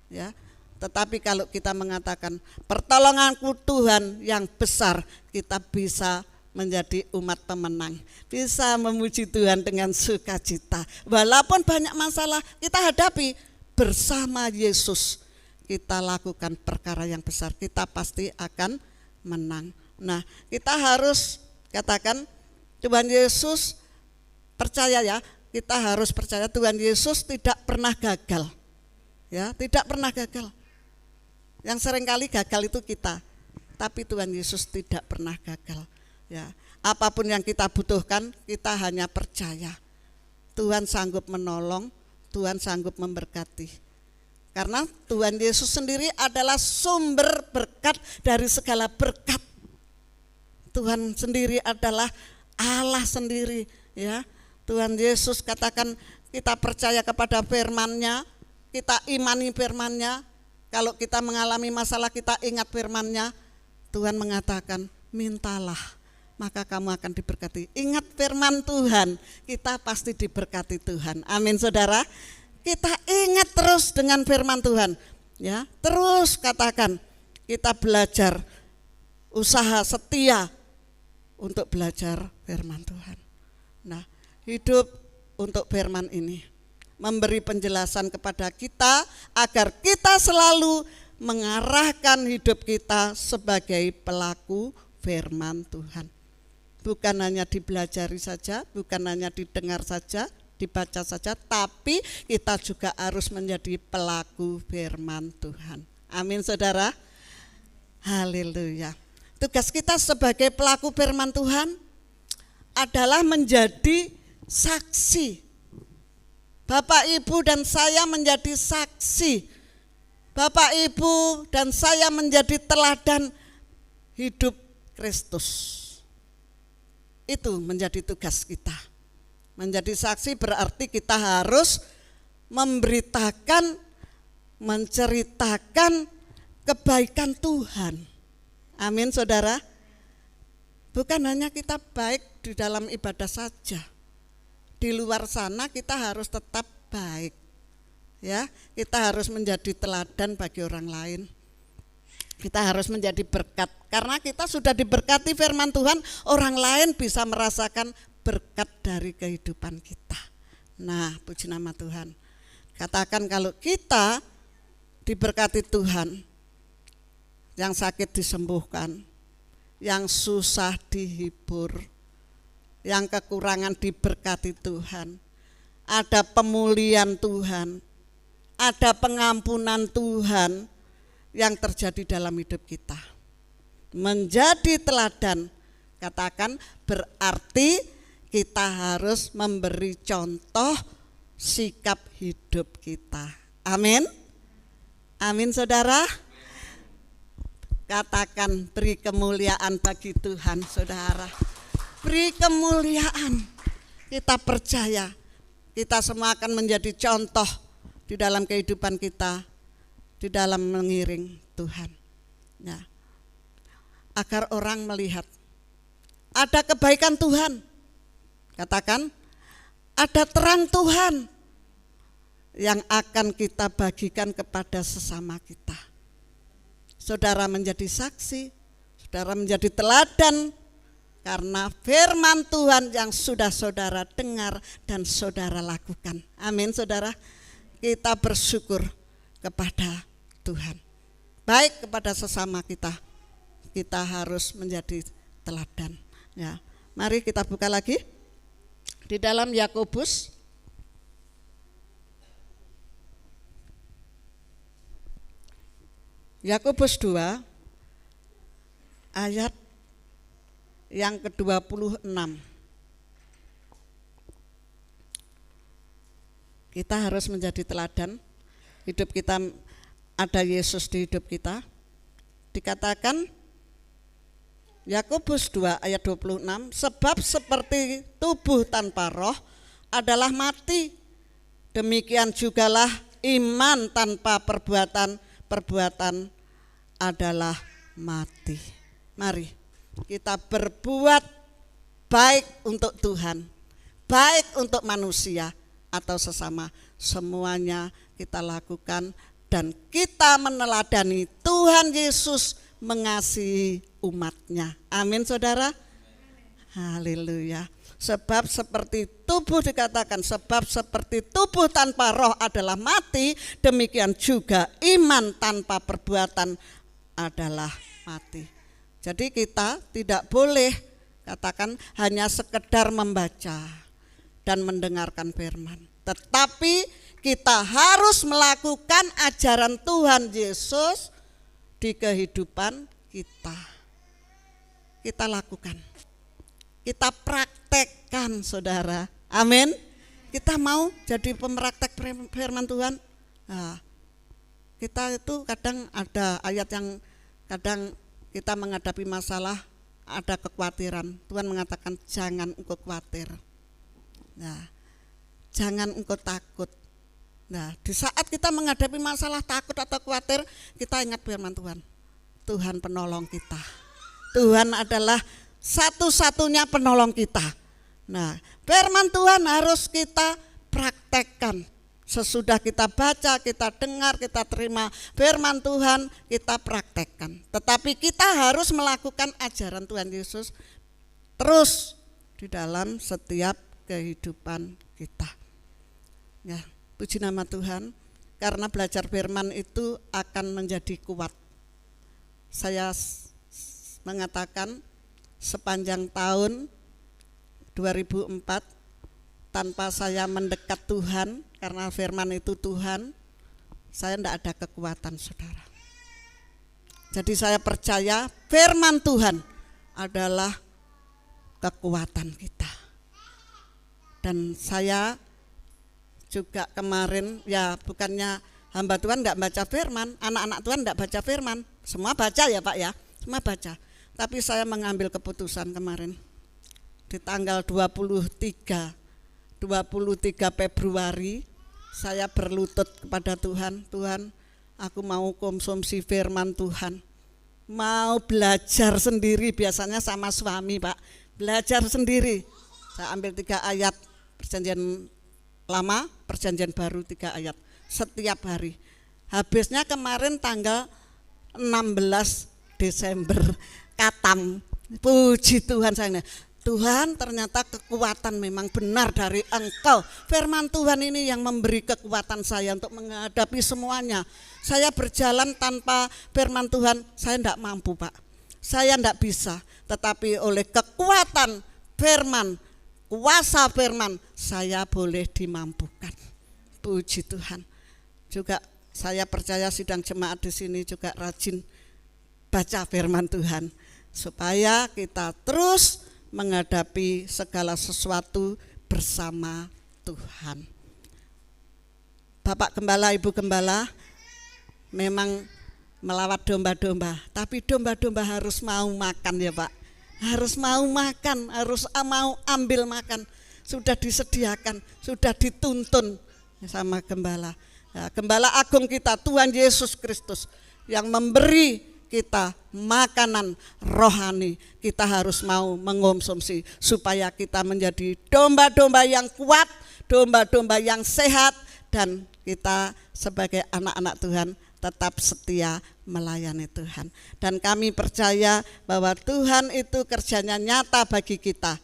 Speaker 4: ya. Tetapi kalau kita mengatakan pertolonganku Tuhan yang besar, kita bisa menjadi umat pemenang, bisa memuji Tuhan dengan sukacita. Walaupun banyak masalah kita hadapi, bersama Yesus kita lakukan perkara yang besar, kita pasti akan menang. Nah, kita harus katakan Tuhan Yesus, percaya ya, kita harus percaya Tuhan Yesus tidak pernah gagal, ya, tidak pernah gagal. Yang seringkali gagal itu kita, tapi Tuhan Yesus tidak pernah gagal. Ya, apapun yang kita butuhkan, kita hanya percaya Tuhan sanggup menolong, Tuhan sanggup memberkati. Karena Tuhan Yesus sendiri adalah sumber berkat dari segala berkat. Tuhan sendiri adalah Allah sendiri, ya. Tuhan Yesus katakan kita percaya kepada firman-Nya, kita imani firman-Nya. Kalau kita mengalami masalah, kita ingat firman-Nya. Tuhan mengatakan, mintalah, maka kamu akan diberkati. Ingat firman Tuhan, kita pasti diberkati Tuhan. Amin, saudara. Kita ingat terus dengan firman Tuhan, ya. Terus katakan, kita belajar, usaha setia untuk belajar firman Tuhan. Nah, hidup untuk firman ini memberi penjelasan kepada kita agar kita selalu mengarahkan hidup kita sebagai pelaku firman Tuhan. Bukan hanya dipelajari saja, bukan hanya didengar saja, dibaca saja, tapi kita juga harus menjadi pelaku firman Tuhan. Amin, saudara. Haleluya. Tugas kita sebagai pelaku firman Tuhan adalah menjadi saksi. Bapak, Ibu, dan saya menjadi saksi. Bapak, Ibu, dan saya menjadi teladan hidup Kristus. Itu menjadi tugas kita. Menjadi saksi berarti kita harus memberitakan, menceritakan kebaikan Tuhan. Amin, saudara. Bukan hanya kita baik di dalam ibadah saja. Di luar sana kita harus tetap baik, ya. Kita harus menjadi teladan bagi orang lain. Kita harus menjadi berkat, karena kita sudah diberkati firman Tuhan, orang lain bisa merasakan berkat dari kehidupan kita. Nah, puji nama Tuhan. Katakan kalau kita diberkati Tuhan, yang sakit disembuhkan, yang susah dihibur, yang kekurangan diberkati Tuhan, ada pemulihan Tuhan, ada pengampunan Tuhan yang terjadi dalam hidup kita. Menjadi teladan, katakan berarti kita harus memberi contoh sikap hidup kita. Amin. Amin saudara. Katakan beri kemuliaan bagi Tuhan saudara. Beri kemuliaan. Kita percaya kita semua akan menjadi contoh di dalam kehidupan kita, di dalam mengiring Tuhan. Ya. Agar orang melihat ada kebaikan Tuhan. Katakan ada terang Tuhan yang akan kita bagikan kepada sesama kita. Saudara menjadi saksi, saudara menjadi teladan karena firman Tuhan yang sudah saudara dengar dan saudara lakukan. Amin saudara. Kita bersyukur kepada Tuhan. Baik kepada sesama kita. Kita harus menjadi teladan. Ya, mari kita buka lagi di dalam Yakobus Yakobus 2 ayat yang ke-26. Kita harus menjadi teladan. Hidup kita ada Yesus di hidup kita. Dikatakan Yakobus 2 ayat 26, sebab seperti tubuh tanpa roh adalah mati, demikian jugalah iman tanpa perbuatan adalah mati. Mari kita berbuat baik untuk Tuhan, baik untuk manusia atau sesama, semuanya kita lakukan dan kita meneladani Tuhan Yesus mengasihi umatnya. Amin saudara. Haleluya. Sebab seperti tubuh dikatakan, sebab seperti tubuh tanpa roh adalah mati, demikian juga iman tanpa perbuatan adalah mati. Jadi kita tidak boleh katakan hanya sekedar membaca dan mendengarkan firman, tetapi kita harus melakukan ajaran Tuhan Yesus di kehidupan kita. Kita lakukan, kita praktekkan saudara. Amin. Kita mau jadi pemraktek firman Tuhan. Nah, kita itu kadang ada ayat yang kadang kita menghadapi masalah, ada kekhawatiran. Tuhan mengatakan jangan engkau khawatir. Nah, jangan engkau takut. Nah, di saat kita menghadapi masalah takut atau khawatir, kita ingat firman Tuhan. Tuhan penolong kita. Tuhan adalah satu-satunya penolong kita. Nah, firman Tuhan harus kita praktekkan. Sesudah kita baca, kita dengar, kita terima firman Tuhan, kita praktekkan. Tetapi kita harus melakukan ajaran Tuhan Yesus terus di dalam setiap kehidupan kita. Ya, puji nama Tuhan, karena belajar firman itu akan menjadi kuat. Saya mengatakan sepanjang tahun 2004 tanpa saya mendekat Tuhan, karena firman itu Tuhan, saya tidak ada kekuatan saudara. Jadi saya percaya firman Tuhan adalah kekuatan kita. Dan saya juga kemarin, ya bukannya hamba Tuhan enggak baca firman, anak-anak Tuhan enggak baca firman, semua baca ya Pak ya, semua baca. Tapi saya mengambil keputusan kemarin di tanggal 23 Februari saya berlutut kepada Tuhan. Tuhan, aku mau konsumsi firman Tuhan, mau belajar sendiri, biasanya sama suami Pak, belajar sendiri. Saya ambil 3 ayat perjanjian lama, perjanjian baru 3 ayat setiap hari. Habisnya kemarin tanggal 16 Desember katam. Puji Tuhan sayangnya. Tuhan, ternyata kekuatan memang benar dari Engkau. Firman Tuhan ini yang memberi kekuatan saya untuk menghadapi semuanya. Saya berjalan tanpa firman Tuhan, saya tidak mampu Pak. Saya tidak bisa, tetapi oleh kekuatan firman, kuasa firman, saya boleh dimampukan. Puji Tuhan. juga saya percaya sidang jemaat di sini juga rajin baca firman Tuhan supaya kita terus menghadapi segala sesuatu bersama Tuhan. Bapak Gembala, Ibu Gembala memang melawat domba-domba, tapi domba-domba harus mau makan ya Pak. Harus mau makan, harus mau ambil makan. Sudah disediakan, sudah dituntun sama Gembala. Ya, Gembala Agung kita Tuhan Yesus Kristus yang memberi kita makanan rohani. Kita harus mau mengonsumsi supaya kita menjadi domba-domba yang kuat, domba-domba yang sehat, dan kita sebagai anak-anak Tuhan tetap setia melayani Tuhan. Dan kami percaya bahwa Tuhan itu kerjanya nyata bagi kita.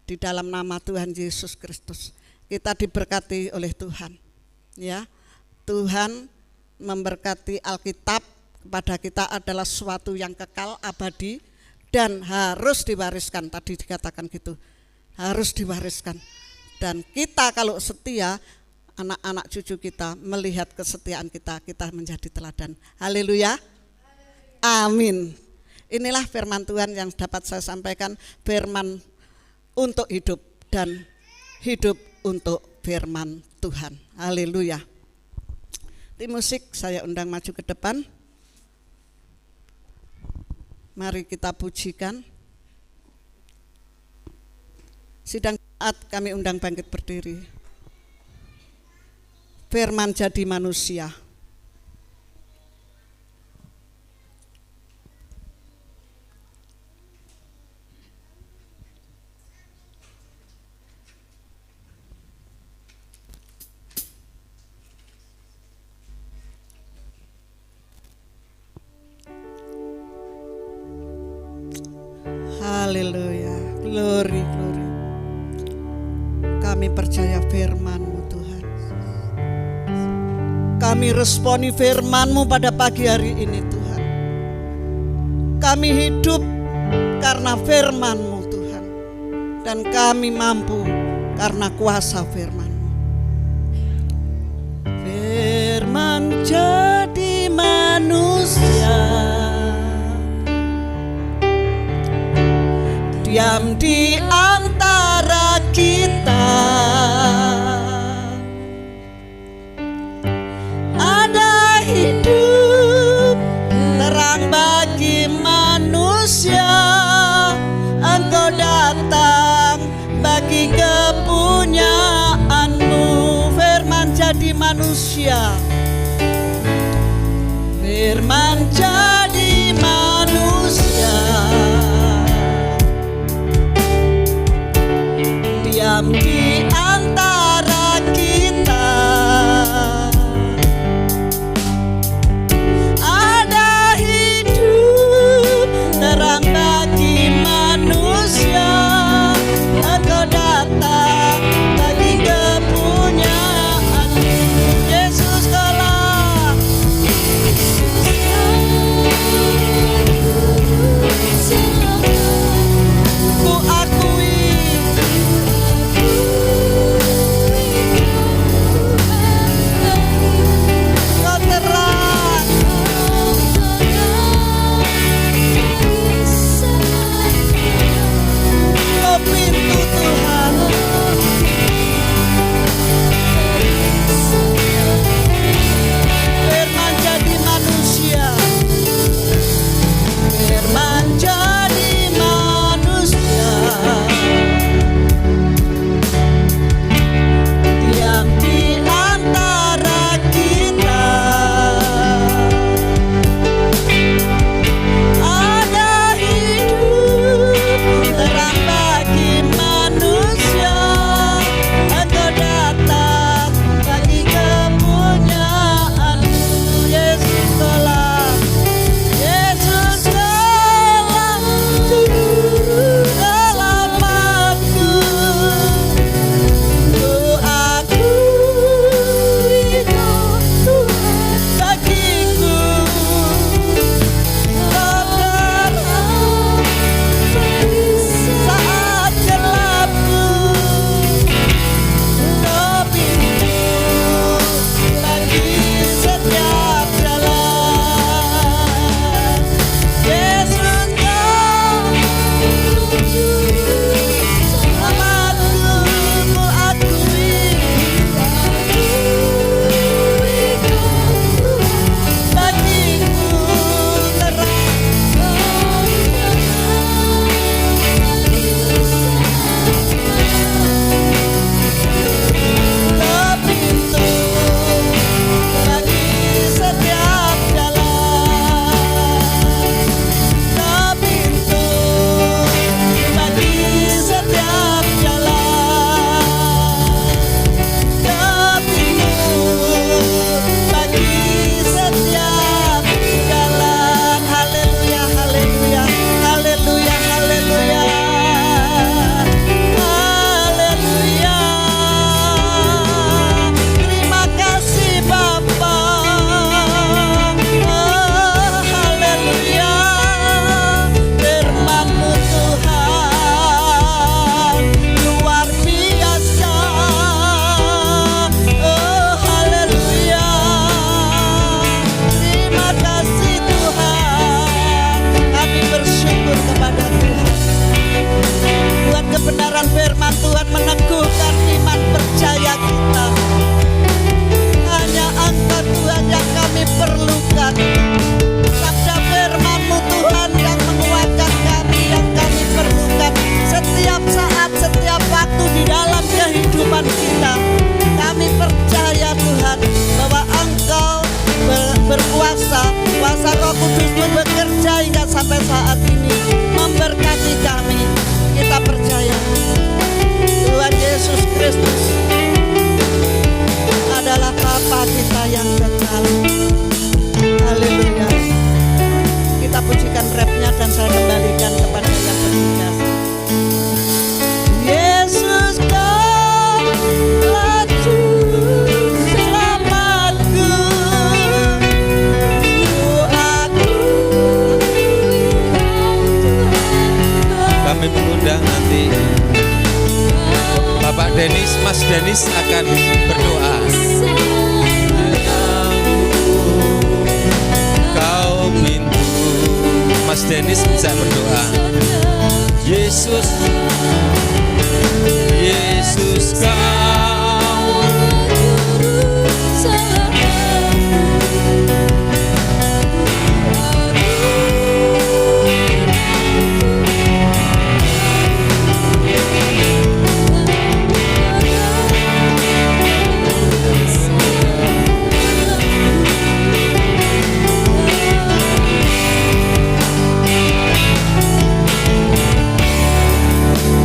Speaker 4: Di dalam nama Tuhan Yesus Kristus kita diberkati oleh Tuhan. Ya, Tuhan memberkati Alkitab kepada kita adalah sesuatu yang kekal, abadi, dan harus diwariskan. Tadi dikatakan gitu, harus diwariskan. Dan kita kalau setia, anak-anak cucu kita melihat kesetiaan kita, kita menjadi teladan. Haleluya. Amin. Inilah firman Tuhan yang dapat saya sampaikan, firman untuk hidup dan hidup untuk firman Tuhan. Haleluya. Tim musik saya undang maju ke depan. Mari kita pujikan. Sidang Jumat kami undang bangkit berdiri. Firman jadi manusia. Haleluya, glory, glory. Kami percaya firman-Mu Tuhan. Kami responi firman-Mu pada pagi hari ini Tuhan. Kami hidup karena firman-Mu Tuhan. Dan kami mampu karena kuasa firman-Mu. Firman jadi manusia, diam di antara kita. Ada hidup terang bagi manusia. Engkau datang bagi kepunyaan-Mu. Firman jadi manusia. Firman jadi manusia. Diam di antara kita. Ada hidup terang bagi manusia. Engkau datang bagi kepunyaan. Yesus kalah. Ku akui
Speaker 2: Denis akan berdoa. Kau pintu. Mas Denis bisa berdoa. Yesus, Yesus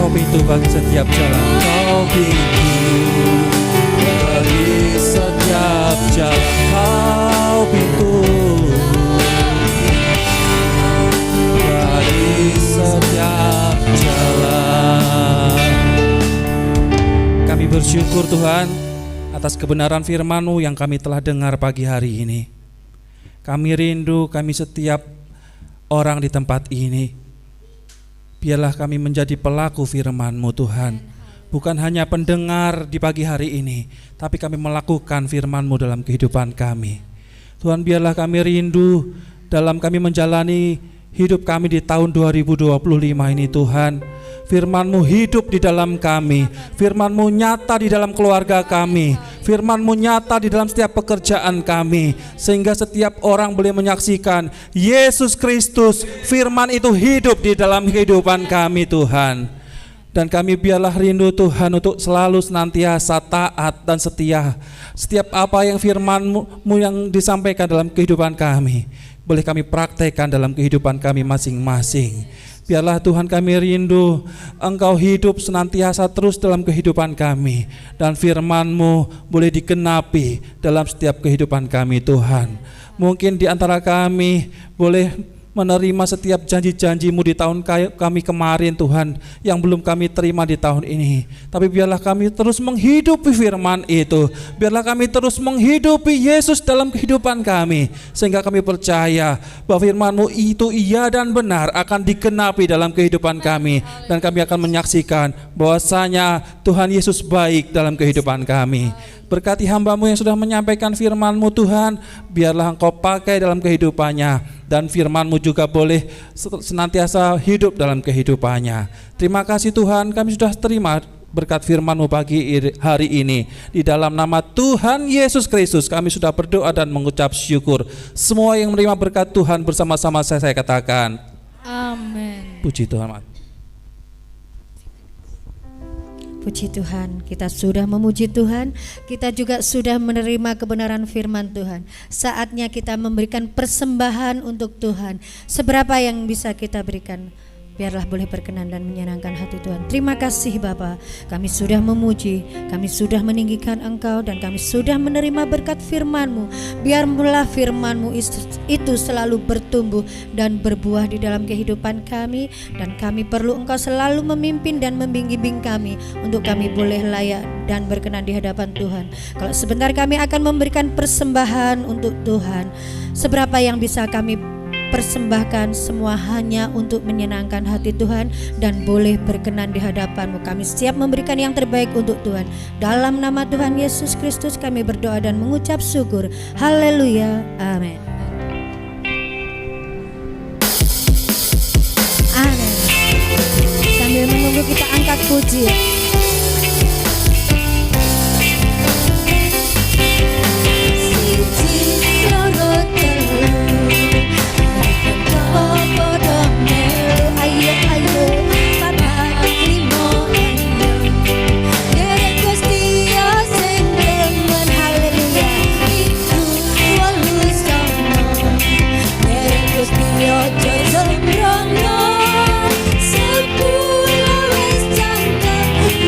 Speaker 2: kau
Speaker 5: pintu bagi setiap jalan. Kau pintu bagi setiap jalan. Kau pintu bagi setiap jalan. Kami bersyukur Tuhan atas kebenaran firman-Mu yang kami telah dengar pagi hari ini. Kami rindu, kami setiap orang di tempat ini, biarlah kami menjadi pelaku firman-Mu Tuhan. Bukan hanya pendengar di pagi hari ini, tapi kami melakukan firman-Mu dalam kehidupan kami. Tuhan, biarlah kami rindu dalam kami menjalani hidup kami di tahun 2025 ini Tuhan. Firman-Mu hidup di dalam kami, firman-Mu nyata di dalam keluarga kami, firman-Mu nyata di dalam setiap pekerjaan kami, sehingga setiap orang boleh menyaksikan Yesus Kristus, firman itu hidup di dalam kehidupan kami Tuhan. Dan kami biarlah rindu Tuhan untuk selalu senantiasa taat dan setia. Setiap apa yang firman-Mu yang disampaikan dalam kehidupan kami, boleh kami praktekkan dalam kehidupan kami masing-masing. Biarlah Tuhan kami rindu Engkau hidup senantiasa terus dalam kehidupan kami, dan firman-Mu boleh digenapi dalam setiap kehidupan kami Tuhan. Mungkin di antara kami boleh menerima setiap janji-janji-Mu di tahun kami kemarin Tuhan, yang belum kami terima di tahun ini. Tapi biarlah kami terus menghidupi firman itu, biarlah kami terus menghidupi Yesus dalam kehidupan kami, sehingga kami percaya bahwa firman-Mu itu iya dan benar akan digenapi dalam kehidupan kami, dan kami akan menyaksikan bahwasanya Tuhan Yesus baik dalam kehidupan kami. Berkati hamba-Mu yang sudah menyampaikan firman-Mu Tuhan, biarlah Engkau pakai dalam kehidupannya, dan firman-Mu juga boleh senantiasa hidup dalam kehidupannya. Terima kasih Tuhan, kami sudah terima berkat firman-Mu pagi hari ini. Di dalam nama Tuhan Yesus Kristus kami sudah berdoa dan mengucap syukur. Semua yang menerima berkat Tuhan bersama-sama saya katakan amin. Puji Tuhan.
Speaker 1: Puji Tuhan, kita sudah memuji Tuhan, kita juga sudah menerima kebenaran firman Tuhan. Saatnya kita memberikan persembahan untuk Tuhan. Seberapa yang bisa kita berikan, biarlah boleh berkenan dan menyenangkan hati Tuhan. Terima kasih Bapa, kami sudah memuji, kami sudah meninggikan Engkau, dan kami sudah menerima berkat firman-Mu. Biarlah firman-Mu itu selalu bertumbuh dan berbuah di dalam kehidupan kami, dan kami perlu Engkau selalu memimpin dan membimbing kami untuk kami boleh layak dan berkenan di hadapan Tuhan. Kalau sebentar kami akan memberikan persembahan untuk Tuhan, seberapa yang bisa kami persembahkan, semua hanya untuk menyenangkan hati Tuhan dan boleh berkenan di hadapan-Mu. Kami siap memberikan yang terbaik untuk Tuhan. Dalam nama Tuhan Yesus Kristus kami berdoa dan mengucap syukur. Haleluya, amin. Amin. Sambil menunggu kita angkat puji.
Speaker 6: Sepuluh wis jangkep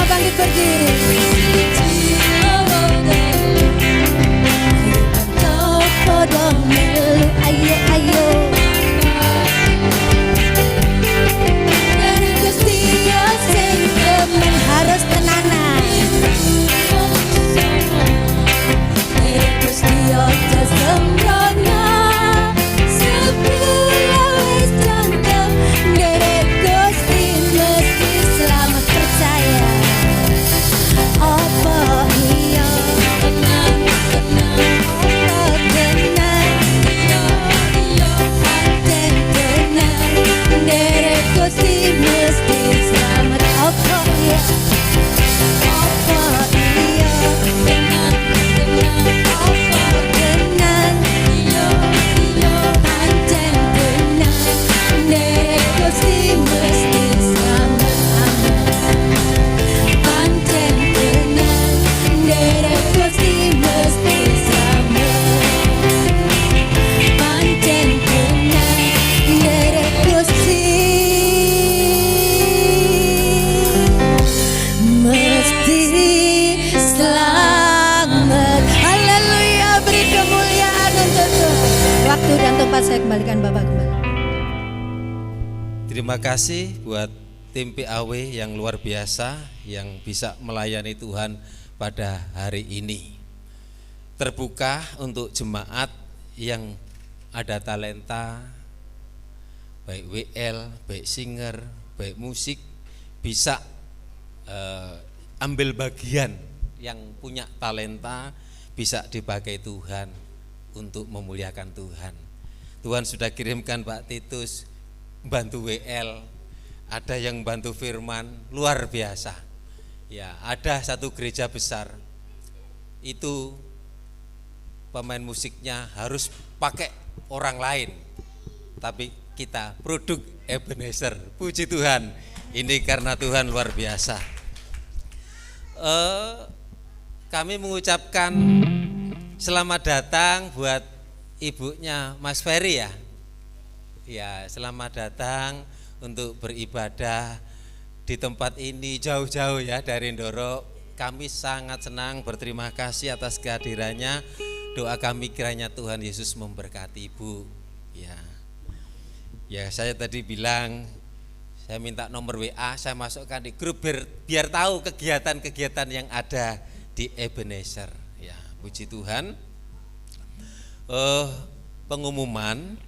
Speaker 1: bangkit berdiri. Ayo, ayo. Harus tenanan. Selamat percaya. Apa iya? Tenang, tenang. Apa tenang? Tenang. Derek Gusti mesti selamat. Apa iya? Apa iya? Tenang, tenang. Apa tenang? Pancen tenang. Derek Gusti mesti selamat. Pancen tenang. Derek Gusti mesti selamat. Pancen tenang. Derek Gusti mesti selamat. Haleluya, beri kemuliaan untuk Tuhan. Waktu dan tempat saya kembalikan Bapak kembali.
Speaker 2: Terima kasih buat tim PAW yang luar biasa yang bisa melayani Tuhan pada hari ini. Terbuka untuk jemaat yang ada talenta, baik WL, baik singer, baik musik, bisa ambil bagian yang punya talenta, bisa dipakai Tuhan untuk memuliakan Tuhan. Tuhan sudah kirimkan Pak Titus bantu WL, ada yang bantu firman, luar biasa. Ya, ada satu gereja besar itu pemain musiknya harus pakai orang lain, tapi kita produk Ebenezer. Puji Tuhan, ini karena Tuhan luar biasa. Kami mengucapkan selamat datang buat ibunya Mas Ferry ya. Ya, selamat datang untuk beribadah di tempat ini jauh-jauh ya dari Ndoro. Kami sangat senang, berterima kasih atas kehadirannya. Doa kami kiranya Tuhan Yesus memberkati Ibu. Ya, saya tadi bilang saya minta nomor WA, saya masukkan di grup biar tahu kegiatan-kegiatan yang ada di Ebenezer. Ya, puji Tuhan. Pengumuman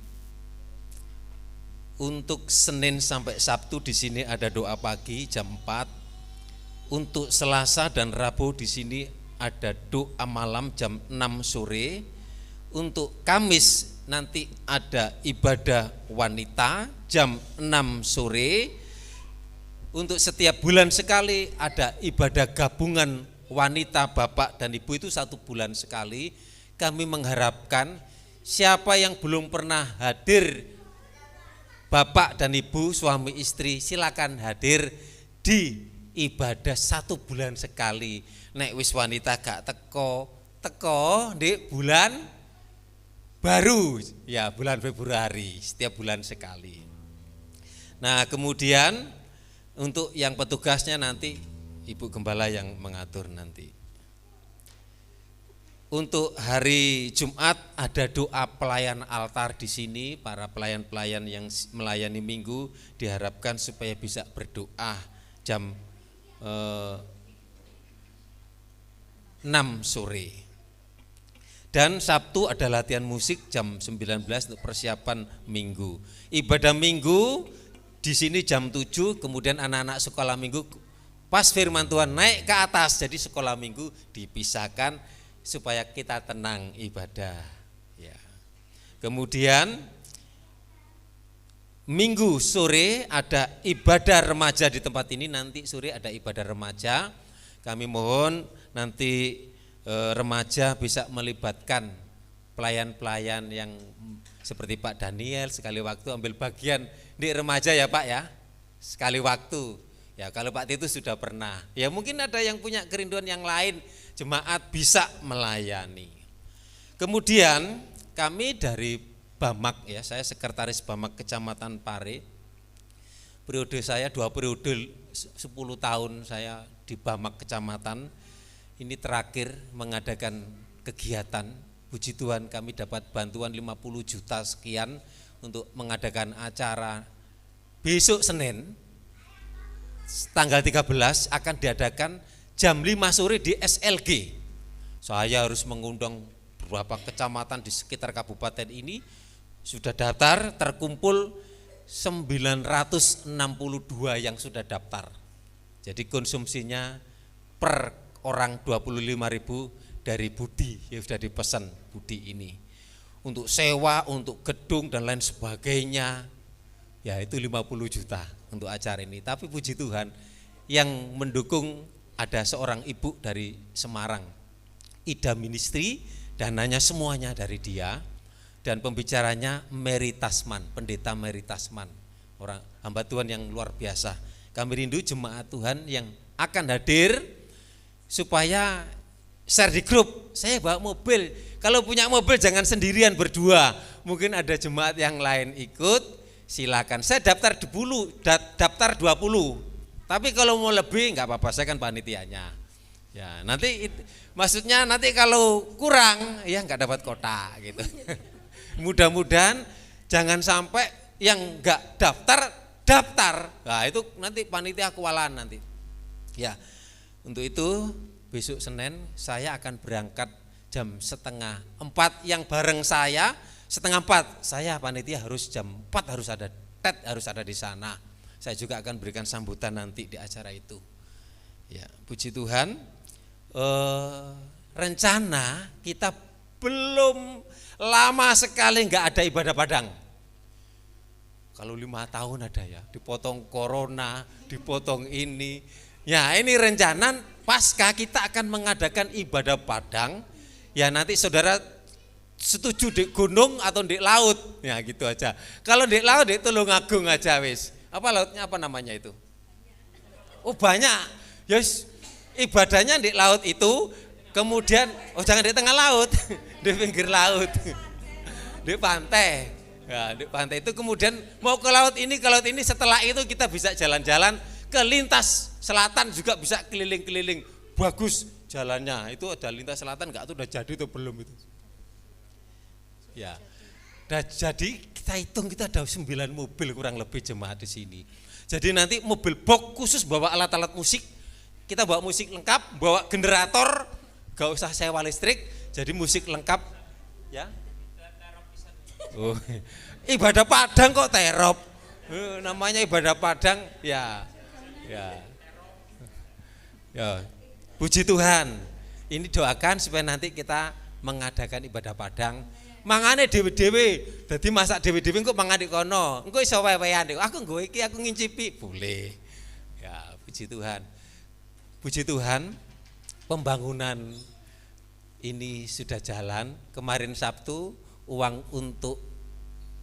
Speaker 2: untuk Senin sampai Sabtu di sini ada doa pagi jam 4. Untuk Selasa dan Rabu di sini ada doa malam jam 6 sore. Untuk Kamis nanti ada ibadah wanita jam 6 sore. Untuk setiap bulan sekali ada ibadah gabungan wanita, bapak dan ibu, itu 1 bulan sekali. Kami mengharapkan siapa yang belum pernah hadir, bapak dan ibu, suami istri, silakan hadir di ibadah 1 bulan sekali. Nek wis wanita gak teko di bulan baru ya, bulan Februari, setiap bulan sekali. Nah, kemudian untuk yang petugasnya nanti Ibu Gembala yang mengatur nanti. Untuk hari Jumat ada doa pelayan altar di sini. Para pelayan-pelayan yang melayani minggu diharapkan supaya bisa berdoa jam 6 sore. Dan Sabtu ada latihan musik jam 19 untuk persiapan minggu. Ibadah minggu di sini jam 7, kemudian anak-anak sekolah minggu pas firman Tuhan naik ke atas, jadi sekolah minggu dipisahkan supaya kita tenang ibadah. Ya. Kemudian Minggu sore ada ibadah remaja di tempat ini. Nanti sore ada ibadah remaja. Kami mohon nanti remaja bisa melibatkan pelayan-pelayan yang seperti Pak Daniel, sekali waktu ambil bagian di remaja ya Pak ya, sekali waktu. Ya kalau Pak Titus sudah pernah, ya mungkin ada yang punya kerinduan yang lain, jemaat bisa melayani. Kemudian kami dari Bamak ya, saya sekretaris Bamak Kecamatan Pare. Periode saya 2 periode 10 tahun saya di Bamak Kecamatan, ini terakhir mengadakan kegiatan. Puji Tuhan kami dapat bantuan 50 juta sekian untuk mengadakan acara. Besok Senin tanggal 13 akan diadakan jam 5 sore di SLG. Saya harus mengundang beberapa kecamatan di sekitar kabupaten ini. Sudah daftar, terkumpul 962 yang sudah daftar. Jadi konsumsinya per orang 25.000 dari Budi yang sudah dipesan Budi ini. Untuk sewa, untuk gedung dan lain sebagainya, ya itu 50 juta untuk acara ini. Tapi puji Tuhan yang mendukung ada seorang ibu dari Semarang, Ida Ministry, dananya semuanya dari dia. Dan pembicaranya Mary Tasman, pendeta Mary Tasman, orang hamba Tuhan yang luar biasa. Kami rindu jemaat Tuhan yang akan hadir supaya share di grup. Saya bawa mobil, kalau punya mobil jangan sendirian berdua, mungkin ada jemaat yang lain ikut, silakan. Saya daftar 20, daftar 20, tapi kalau mau lebih nggak apa-apa, saya kan panitianya. Ya nanti maksudnya nanti kalau kurang ya nggak dapat kota gitu. Mudah-mudahan jangan sampai yang nggak daftar. Nah itu nanti panitia kewalahan nanti. Ya untuk itu besok Senin saya akan berangkat jam 3:30 yang bareng saya 3:30. Saya panitia harus jam 4 harus ada di sana. Saya juga akan berikan sambutan nanti di acara itu. Ya puji Tuhan. Rencana kita belum lama sekali nggak ada ibadah padang. Kalau 5 tahun ada ya, dipotong corona, dipotong ini. Ya ini rencana pasca kita akan mengadakan ibadah padang. Ya nanti saudara setuju di gunung atau di laut, ya gitu aja. Kalau di laut di Tulungagung aja wis. Apa lautnya apa namanya itu? Oh banyak. Yes, ibadahnya di laut itu. Kemudian, jangan di tengah laut, di pinggir laut, di pantai. Ya, di pantai itu kemudian mau ke laut ini, setelah itu kita bisa jalan-jalan ke lintas selatan juga bisa keliling-keliling. Bagus jalannya, itu ada lintas selatan enggak tuh udah jadi tuh belum itu. Ya. Jadi kita hitung kita ada 9 mobil kurang lebih jemaat di sini. Jadi nanti mobil box khusus bawa alat-alat musik. Kita bawa musik lengkap, bawa generator. Gak usah sewa listrik, jadi musik lengkap, ya. Oh, ibadah padang kok terop, namanya ibadah padang, ya. Puji Tuhan. Ini doakan supaya nanti kita mengadakan ibadah padang. Mangane dewe-dewe, jadi masak dewe-dewe kok mangan di kono, engko iso wewean, aku nggo iki aku ngincipi, boleh. Ya, puji Tuhan. Puji Tuhan. Pembangunan ini sudah jalan. Kemarin Sabtu uang untuk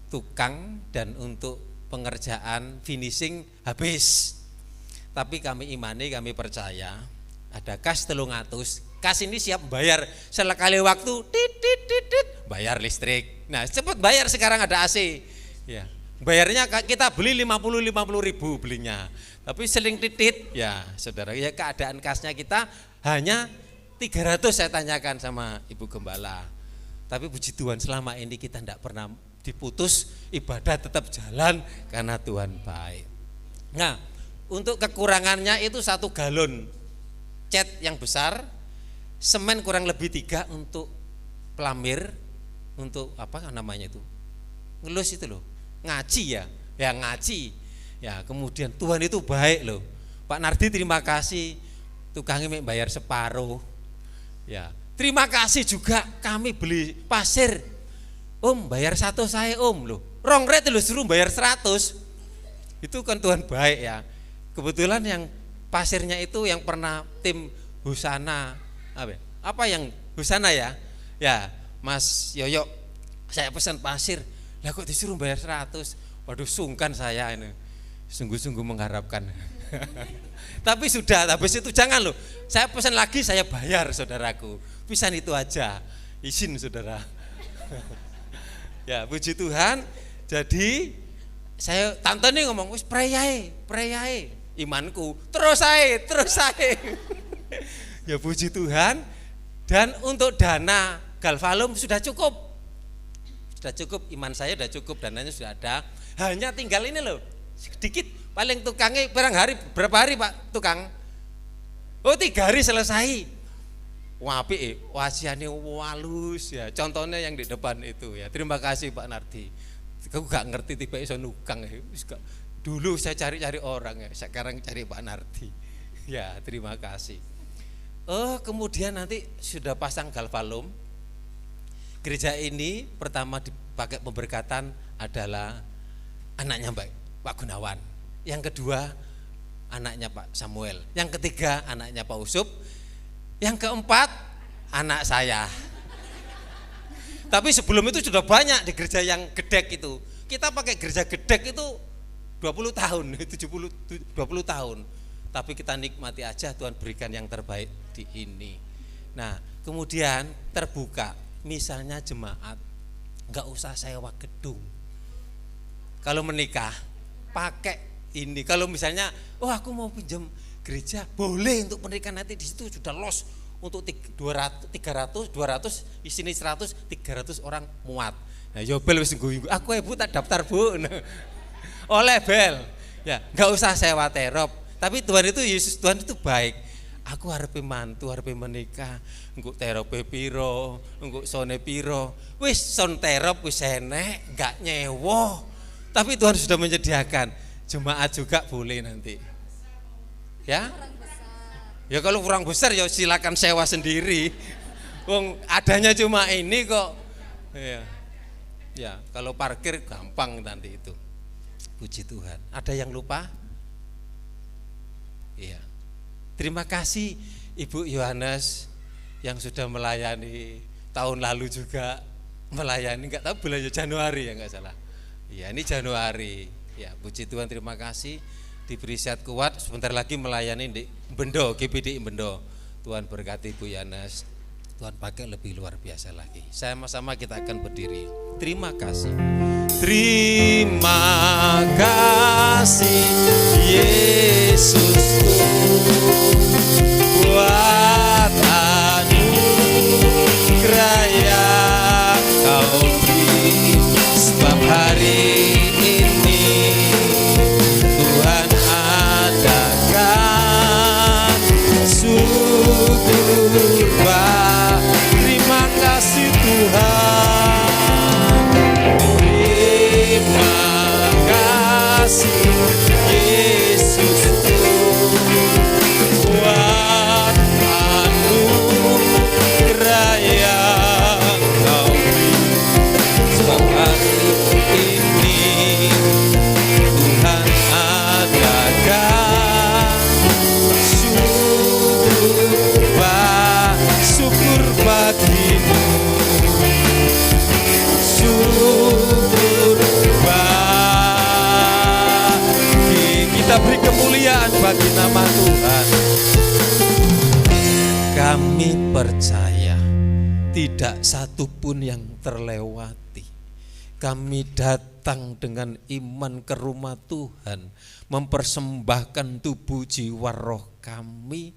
Speaker 2: tukang dan untuk pengerjaan finishing habis. Tapi kami imani, kami percaya ada kas 300. Kas ini siap bayar sekali waktu bayar listrik. Nah cepat bayar, sekarang ada AC. Ya, bayarnya kita beli 50 ribu belinya. Tapi seling titit ya saudara, ya keadaan kasnya kita hanya 300 saya tanyakan sama Ibu Gembala. Tapi puji Tuhan selama ini kita tidak pernah diputus, ibadah tetap jalan karena Tuhan baik. Nah untuk kekurangannya itu 1 galon cat yang besar, semen kurang lebih 3 untuk pelamir, untuk apa namanya itu, ngelus itu loh, ngaci ya ngaci. Ya kemudian Tuhan itu baik loh. Pak Nardi terima kasih, tukangnya bayar separuh. Ya terima kasih juga kami beli pasir. Om bayar 1 saya om loh. Rongret loh suruh bayar 100. Itu kan Tuhan baik ya. Kebetulan yang pasirnya itu yang pernah tim Husana apa yang Husana ya. Ya Mas Yoyo, saya pesan pasir. Lah kok disuruh bayar 100. Waduh sungkan saya ini. Sungguh-sungguh mengharapkan. Tapi sudah, habis itu jangan loh. Saya pesan lagi, saya bayar saudaraku. Pisan itu aja. Izin saudara. Ya, puji Tuhan. Jadi saya tante nih ngomong, wis prei yae. imanku, terus saya. Ya puji Tuhan. Dan untuk dana Galvalum sudah cukup, iman saya sudah cukup, dananya sudah ada. Hanya tinggal ini loh, sedikit. Paling tukangnya berapa hari Pak tukang? Oh 3 hari selesai. Wapi, wasiannya walus ya. Contohnya yang di depan itu ya. Terima kasih Pak Nardi. Aku gak ngerti tiba iso nukang ya. Dulu saya cari-cari orang ya, sekarang cari Pak Nardi. Ya terima kasih. Kemudian nanti sudah pasang Galvalum. Gereja ini pertama dipakai pemberkatan adalah anaknya Pak Gunawan. Yang kedua anaknya Pak Samuel. Yang ketiga anaknya Pak Usup. Yang keempat anak saya. Tapi sebelum itu sudah banyak di gereja yang gedek itu. Kita pakai gereja gedek itu 20 tahun, 20 tahun. Tapi kita nikmati aja, Tuhan berikan yang terbaik di ini. Nah kemudian terbuka, misalnya jemaat nggak usah sewa gedung. Kalau menikah pakai ini. Kalau misalnya aku mau pinjam gereja, boleh untuk pernikahan nanti di situ sudah los untuk 200, di sini 100, 300 orang muat. Nah Yobel wis ngguyu, aku Bu tak daftar Bu. Oleh bel. Ya, nggak usah sewa terop. Tapi Tuhan itu Yesus, Tuhan itu baik. Aku harap mantu, harap menikah. Engko terope piro, engko sone piro. Wis son terop wis enek, enggak nyewa. Tapi Tuhan sudah menyediakan. Jemaat juga boleh nanti. Ya? Ya kalau kurang besar ya silakan sewa sendiri. Wong adanya cuma ini kok. Ya. Ya, kalau parkir gampang nanti itu. Puji Tuhan. Ada yang lupa? Iya. Terima kasih Ibu Yohanes yang sudah melayani tahun lalu juga melayani, enggak tahu bulan Januari ya enggak salah. Iya, ini Januari. Ya, puji Tuhan, terima kasih. Diberi sehat kuat, sebentar lagi melayani di Bendo, GPD Bendo. Tuhan berkati Ibu Yohanes. Tuhan pakai lebih luar biasa lagi. Sama-sama kita akan berdiri. Terima kasih. Terima kasih Yesusku buat anugerah yang Kau beri, sebab hari ini Tuhan adakan syukur. Terima kasih Tuhan. Yesus buat anugerah yang Kau beri, sebab hari ini Tuhan adakan syukur bagimu, syukur kita beri kemuliaan bagi nama Tuhan. Kami percaya tidak satu pun yang terlewati. Kami datang dengan iman ke rumah Tuhan, mempersembahkan tubuh jiwa roh kami,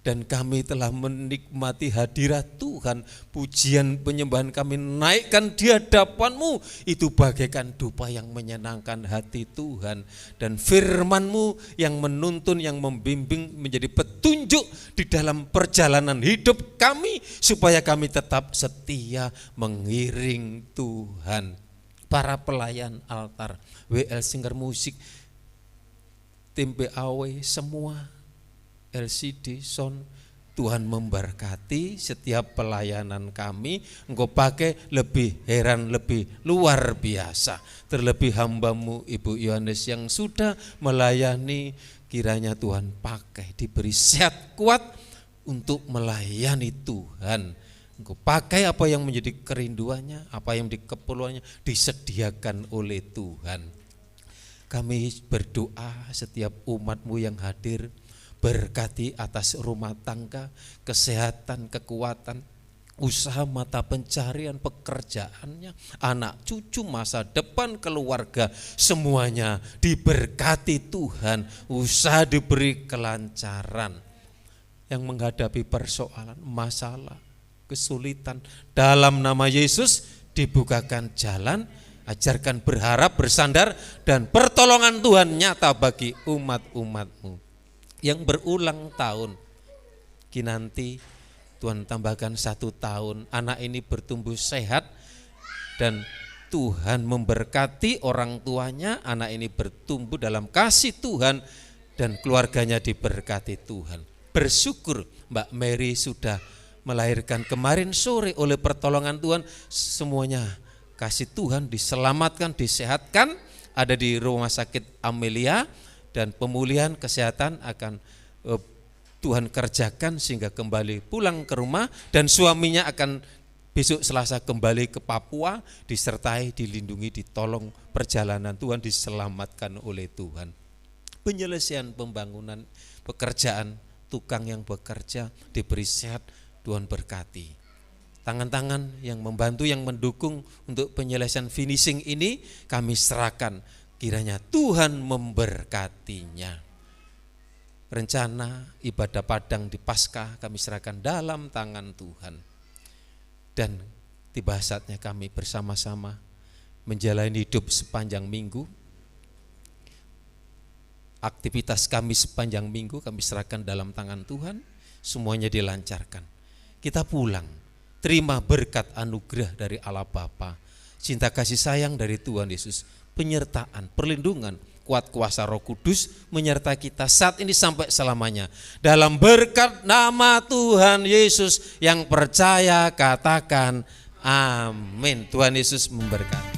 Speaker 2: dan kami telah menikmati hadirat Tuhan. Pujian penyembahan kami naikkan di hadapan-Mu, itu bagaikan dupa yang menyenangkan hati Tuhan. Dan firman-Mu yang menuntun, yang membimbing, menjadi petunjuk di dalam perjalanan hidup kami, supaya kami tetap setia mengiring Tuhan. Para pelayan altar, WL Singer Musik, tim PAW semua, LCD, Sound, Tuhan memberkati setiap pelayanan kami. Engkau pakai lebih heran, lebih luar biasa. Terlebih hamba-Mu Ibu Yohanes yang sudah melayani, kiranya Tuhan pakai, diberi sehat kuat untuk melayani Tuhan. Engkau pakai apa yang menjadi kerinduannya, apa yang menjadi keperluannya, disediakan oleh Tuhan. Kami berdoa setiap umat-Mu yang hadir, berkati atas rumah tangga, kesehatan, kekuatan, usaha mata pencarian, pekerjaannya, anak cucu, masa depan keluarga, semuanya diberkati Tuhan. Usaha diberi kelancaran. Yang menghadapi persoalan, masalah, kesulitan, dalam nama Yesus dibukakan jalan, ajarkan berharap, bersandar, dan pertolongan Tuhan nyata bagi umat-umat-Mu yang berulang tahun. Kinanti Tuhan tambahkan 1 tahun, anak ini bertumbuh sehat dan Tuhan memberkati orang tuanya, anak ini bertumbuh dalam kasih Tuhan dan keluarganya diberkati Tuhan. Bersyukur Mbak Mary sudah melahirkan kemarin sore, oleh pertolongan Tuhan semuanya kasih Tuhan, diselamatkan, disehatkan, ada di rumah sakit Amelia, dan pemulihan kesehatan akan Tuhan kerjakan sehingga kembali pulang ke rumah, dan suaminya akan besok Selasa kembali ke Papua, disertai, dilindungi, ditolong perjalanan Tuhan, diselamatkan oleh Tuhan. Penyelesaian pembangunan, pekerjaan, tukang yang bekerja diberi sehat, Tuhan berkati. Tangan-tangan yang membantu, yang mendukung untuk penyelesaian finishing ini kami serahkan, kiranya Tuhan memberkatinya. Rencana ibadah Padang di Paskah kami serahkan dalam tangan Tuhan. Dan tiba saatnya kami bersama-sama menjalani hidup sepanjang minggu. Aktivitas kami sepanjang minggu kami serahkan dalam tangan Tuhan. Semuanya dilancarkan. Kita pulang, terima berkat anugerah dari Allah Bapa, cinta kasih sayang dari Tuhan Yesus, penyertaan, perlindungan, kuat kuasa Roh Kudus menyertai kita saat ini sampai selamanya. Dalam berkat nama Tuhan Yesus, yang percaya katakan amin. Tuhan Yesus memberkati.